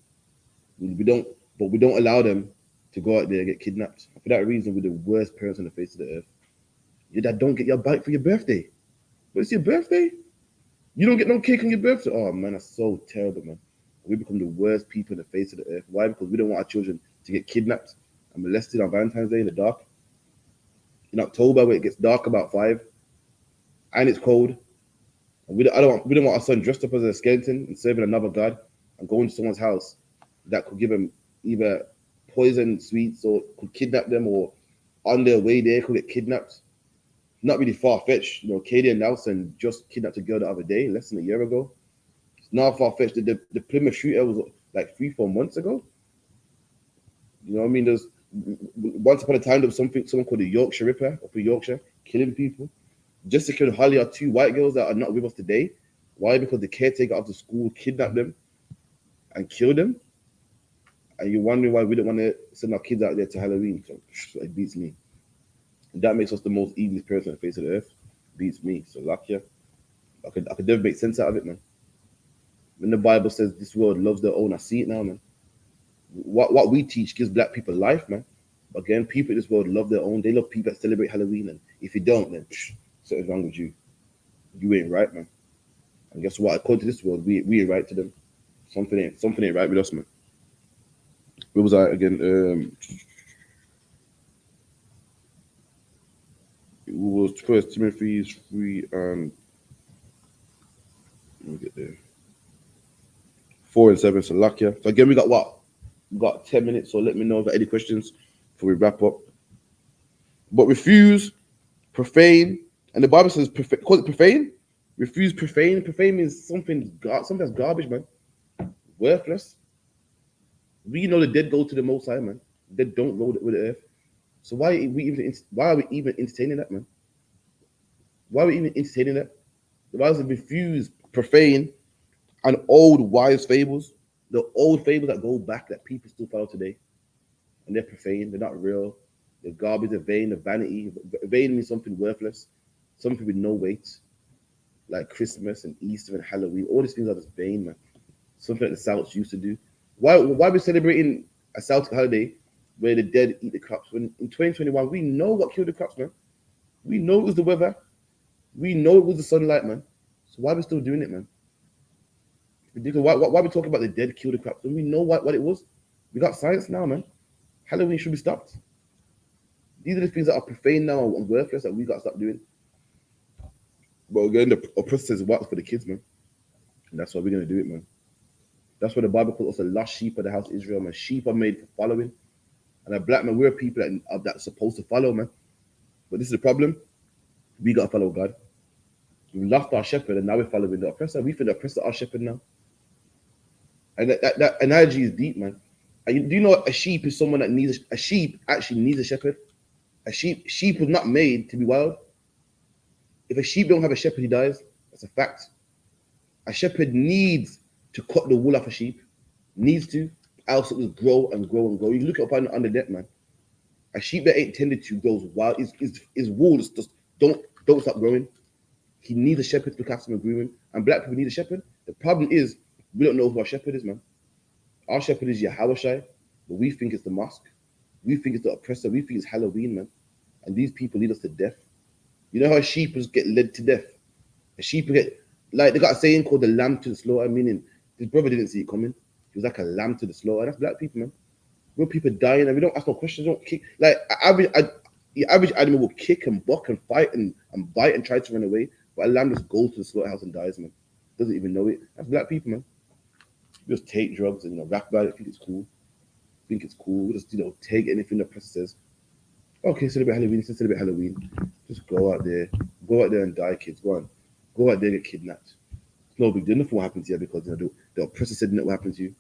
We don't, but we don't allow them to go out there and get kidnapped. For that reason, we're the worst parents on the face of the earth. Your dad don't get your bike for your birthday. But it's your birthday? You don't get no cake on your birthday? Oh, man, that's so terrible, man. We become the worst people on the face of the earth. Why? Because we don't want our children to get kidnapped and molested on Valentine's Day in the dark. In October, where it gets dark about 5 and it's cold, and we don't want our son dressed up as a skeleton and serving another god and going to someone's house that could give him either poison sweets or could kidnap them, or on their way there could get kidnapped. Not really far fetched. You know, Katie and Nelson just kidnapped a girl the other day, less than a year ago. It's not far fetched. The Plymouth shooter was like 3-4 months ago. You know what I mean? There's once upon a time there was someone called the Yorkshire Ripper up in Yorkshire, killing people. Jessica and Holly are 2 white girls that are not with us today. Why? Because the caretaker of the school kidnapped them and killed them. And you're wondering why we don't want to send our kids out there to Halloween. So it beats me. And that makes us the most evilest person on the face of the earth. Beats me. So lucky. I could never make sense out of it, man. When the Bible says this world loves their own, I see it now, man. What we teach gives black people life, man. But again, people in this world love their own. They love people that celebrate Halloween. And if you don't, then something's wrong with you. You ain't right, man. And guess what? According to this world, we ain't right to them. Something ain't right with us, man. Where was I again? It was First Timothy 3 and let me get there. 4 and 7. So lucky. So again, we got what? We got 10 minutes. So let me know if you got any questions before we wrap up. But refuse, profane, and the Bible says call it profane. Refuse profane. Profane means something that's garbage, man. Worthless. We know the dead go to the Most High, man. The dead don't go with the earth. So why are we even entertaining that, man? Why are we even entertaining that? The Bible says refuse, profane, and old wise fables. The old fables that go back that people still follow today. And they're profane, they're not real. They're garbage, they're vain, they're vanity. Vain means something worthless, something with no weight. Like Christmas and Easter and Halloween. All these things are just vain, man. Something that the Celts used to do. Why are we celebrating a Celtic holiday where the dead eat the crops? When in 2021, we know what killed the crops, man. We know it was the weather. We know it was the sunlight, man. So why are we still doing it, man? Ridiculous. Why are we talking about the dead killed the crops? When we know what it was. We got science now, man. Halloween should be stopped. These are the things that are profane now and worthless that we got to stop doing. But again, the oppressor says what's for the kids, man. And that's why we're going to do it, man. That's why the Bible calls us the lost sheep of the house of Israel, man. Sheep are made for following. And a black man, we're people that's supposed to follow, man. But this is the problem. We got to follow God. We lost our shepherd and now we're following the oppressor. We think the oppressor our shepherd now. And that analogy is deep, man. And do you know a sheep is someone that needs a sheep actually needs a shepherd? A sheep was not made to be wild. If a sheep don't have a shepherd, he dies. That's a fact. A shepherd needs to cut the wool off a sheep. Needs to. Else it will grow and grow and grow. You look up on the net, man. A sheep that ain't tended to grows wild. His wool just don't stop growing. He needs a shepherd to look after him and groom him. And black people need a shepherd. The problem is we don't know who our shepherd is, man. Our shepherd is Yahweh, but we think it's the mosque. We think it's the oppressor. We think it's Halloween, man. And these people lead us to death. You know how sheep get led to death? A sheep get, like, they got a saying called the lamb to the slaughter, meaning his brother didn't see it coming. He was like a lamb to the slaughter. That's black people, man. Real people dying and we don't ask no questions, don't kick. Like, the average animal will kick and buck and fight and bite and try to run away. But a lamb just goes to the slaughterhouse and dies, man. Doesn't even know it. That's black people, man. We just take drugs and, rap about it, think it's cool. We just, take anything the press says. Okay, celebrate Halloween. Celebrate Halloween. Just go out there and die, kids. Go on, go out there and get kidnapped. It's no big deal. Nothing will happen to you because the oppressor said nothing will happen to you.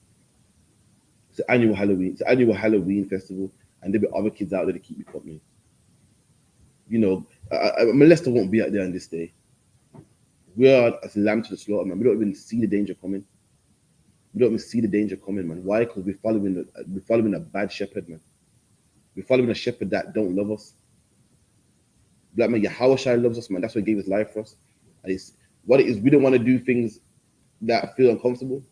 It's an annual Halloween. It's an annual Halloween festival, and there'll be other kids out there to keep me company. You know, molester won't be out there on this day. We are as lamb to the slaughter, man. We don't even see the danger coming. We don't even see the danger coming, man. Why? Because we're following a bad shepherd, man. We're following a shepherd that don't love us. Like man, Yahweh loves us, man. That's what he gave his life for us. And it's what it is. We don't want to do things that feel uncomfortable.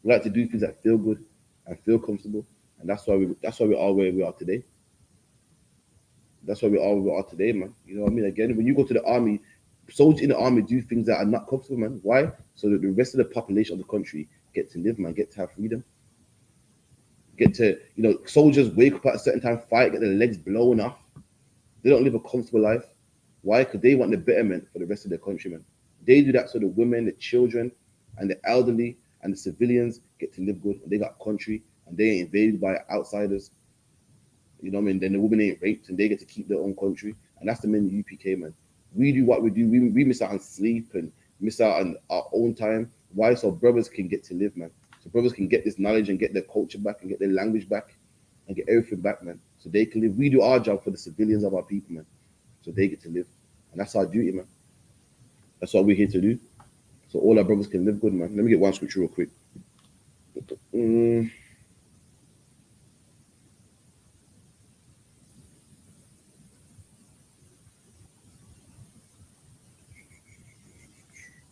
We like to do things that feel good and feel comfortable, and that's why we are where we are today. That's why we are where we are today, man. You know what I mean? Again, when you go to the army, soldiers in the army do things that are not comfortable, man. Why? So that the rest of the population of the country get to live, man, get to have freedom, get to, soldiers wake up at a certain time, fight, get their legs blown off. They don't live a comfortable life. Why? Because they want the betterment for the rest of their countrymen. They do that so the women, the children, and the elderly and the civilians get to live good. And they got country and they ain't invaded by outsiders. You know what I mean? Then the women ain't raped and they get to keep their own country. And that's the main UPK, man. We do what we do. We miss out on sleep and miss out on our own time. Why? So brothers can get to live, man. So brothers can get this knowledge and get their culture back and get their language back and get everything back, man. So they can live. We do our job for the civilians of our people, man. So they get to live. And that's our duty, man. That's what we're here to do. So all our brothers can live good, man. Let me get one scripture real quick. It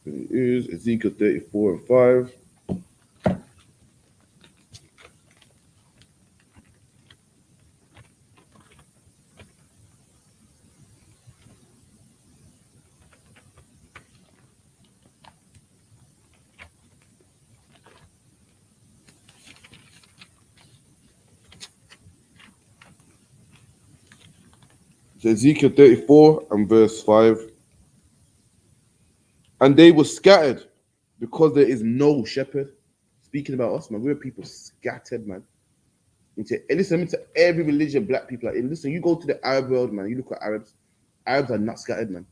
is Ezekiel 34 and 5. So Ezekiel 34 and verse 5. And they were scattered because there is no shepherd. Speaking about us, man, we're people scattered, man. Into every religion black people are in. Listen, you go to the Arab world, man, you look at Arabs. Arabs are not scattered, man.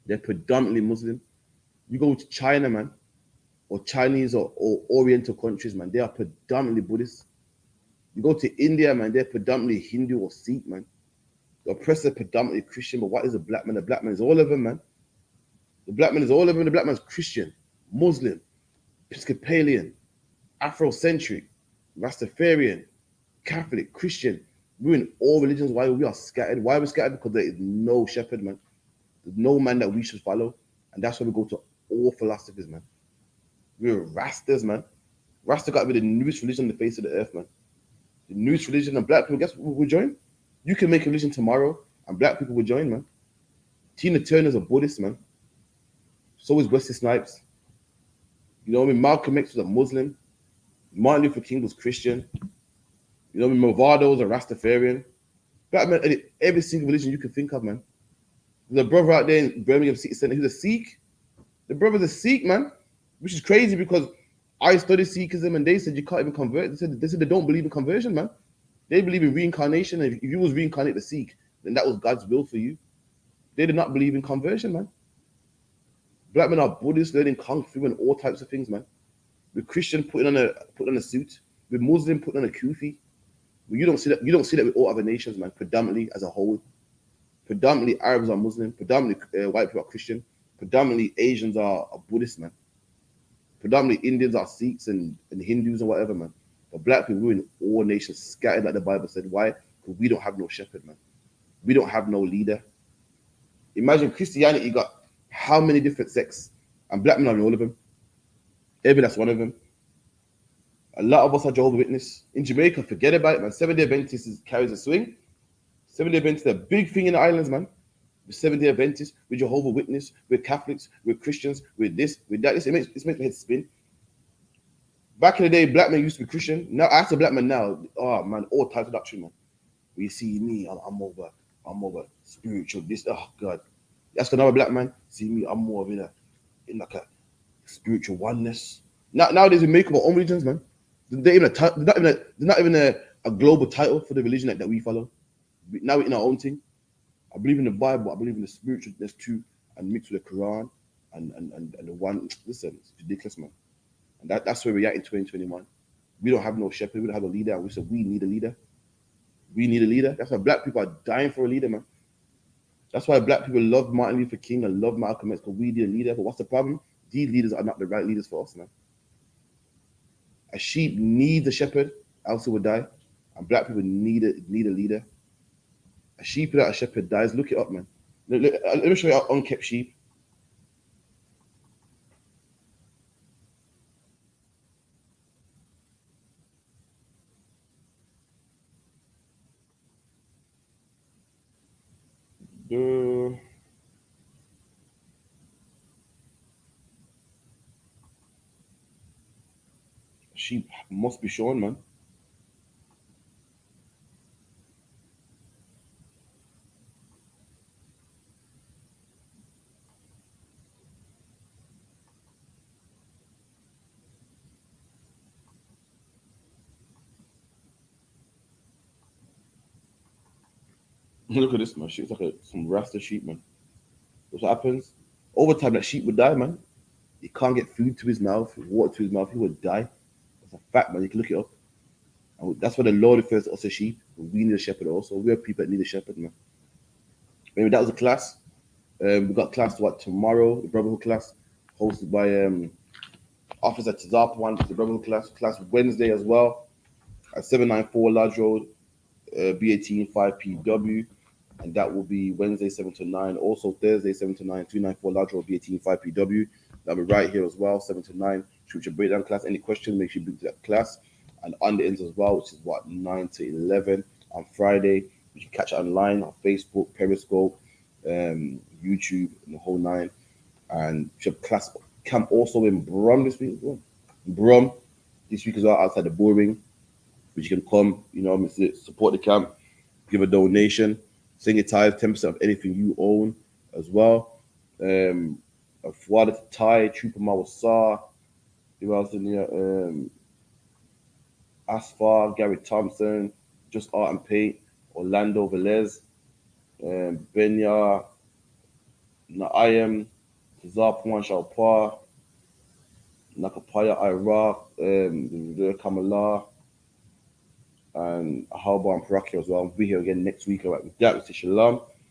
They're predominantly Muslim. You go to China, man, or Chinese or Oriental countries, man, they are predominantly Buddhist. You go to India, man, they're predominantly Hindu or Sikh, man. The oppressor predominantly Christian, but what is a black man? The black man is all of them, man. The black man is all of them. The black man's Christian, Muslim, Episcopalian, Afrocentric, Rastafarian, Catholic, Christian. We're in all religions. Why we are scattered? Why are we scattered? Because there is no shepherd, man. There's no man that we should follow. And that's why we go to all philosophies, man. We're Rastas, man. Rasta got to be the newest religion on the face of the earth, man. The newest religion, and black people, guess what will join? You can make a religion tomorrow and black people will join, man. Tina Turner's a Buddhist, man. So is Wesley Snipes. You know what I mean? Malcolm X was a Muslim. Martin Luther King was Christian. You know what I mean? Movado was a Rastafarian. Black man, every single religion you can think of, man. There's a brother out there in Birmingham City Centre who's a Sikh. The brother's a Sikh, man. Which is crazy because I studied Sikhism and they said you can't even convert. They said they don't believe in conversion, man. They believe in reincarnation. And if you was reincarnated a Sikh, then that was God's will for you. They did not believe in conversion, man. Black men are Buddhists learning kung fu and all types of things, man. With Christian putting on a suit. With Muslim putting on a kufi. But you don't see that. You don't see that with all other nations, man. Predominantly as a whole. Predominantly Arabs are Muslim. Predominantly white people are Christian. Predominantly Asians are Buddhist, man. Predominantly Indians are Sikhs and Hindus or whatever, man. But black people, we're in all nations scattered like the Bible said. Why? Because we don't have no shepherd, man. We don't have no leader. Imagine Christianity got how many different sects, and black men are in all of them. Every that's one of them. A lot of us are Jehovah's Witness. In Jamaica, forget about it, man. Seventh-day Adventists carries a swing. Seventh-day Adventists are a big thing in the islands, man. The Seventh-day Adventists, we're Jehovah's Witness, we're Catholics, we're Christians, we're this, we're that. This makes my head spin. Back in the day, black men used to be Christian. Now, as a black man now, oh man, all types of doctrine, man. When you see me, I'm over spiritual. This, oh God. That's another black man. See me, I'm more of in like a spiritual oneness. Nowadays we make up our own religions, man. They're not even a global title for the religion that we follow. Now we're in our own thing. I believe in the Bible. I believe in the spiritualness too, and mixed with the Quran and the one. Listen, it's ridiculous, man. And that's where we're at in 2021. We don't have no shepherd. We don't have a leader. And we said we need a leader. We need a leader. That's why black people are dying for a leader, man. That's why black people love Martin Luther King and love Malcolm X because we need a leader. But what's the problem? These leaders are not the right leaders for us, man. A sheep needs a shepherd, else it will die. And black people need a leader. A sheep without a shepherd dies. Look it up, man. Let me show you our unkept sheep. The sheep must be shown, man. Look at this, man. Sheep's like some Rasta sheep, man. What happens? Over time, that sheep would die, man. He can't get food to his mouth, water to his mouth. He would die. That's a fact, man. You can look it up. And that's why the Lord refers to us as sheep. We need a shepherd also. We are people that need a shepherd, man. Maybe that was a class. We got class what tomorrow, the Brotherhood class, hosted by Officer Tazap the Brotherhood class. Class Wednesday as well at 794 Lodge Road, B18 5PW. And that will be Wednesday 7 to 9. Also Thursday 7 to 9, 294 Lodge Road, B18 5PW. That'll be right here as well, 7 to 9. Shoot your breakdown class. Any questions, make sure you bring to that class. And on the ends as well, which is what, 9 to 11 on Friday. You can catch it online on Facebook, Periscope, YouTube, and the whole nine. And we have class camp also in Brum this week as well. Brum this week as well, outside the boring, which you can come, support the camp, give a donation, sing a tithe, 10% of anything you own as well. Fuada Thai, Trooper Mawasa, who else in here? Asfar, Gary Thompson, Just Art and Paint, Orlando Velez, Benya, Naayam, Zapuan Shalpa, Nakapaya Iraq, Kamala, and Halba and Paraki as well. We'll be here again next week. All right, with that, we say shalom.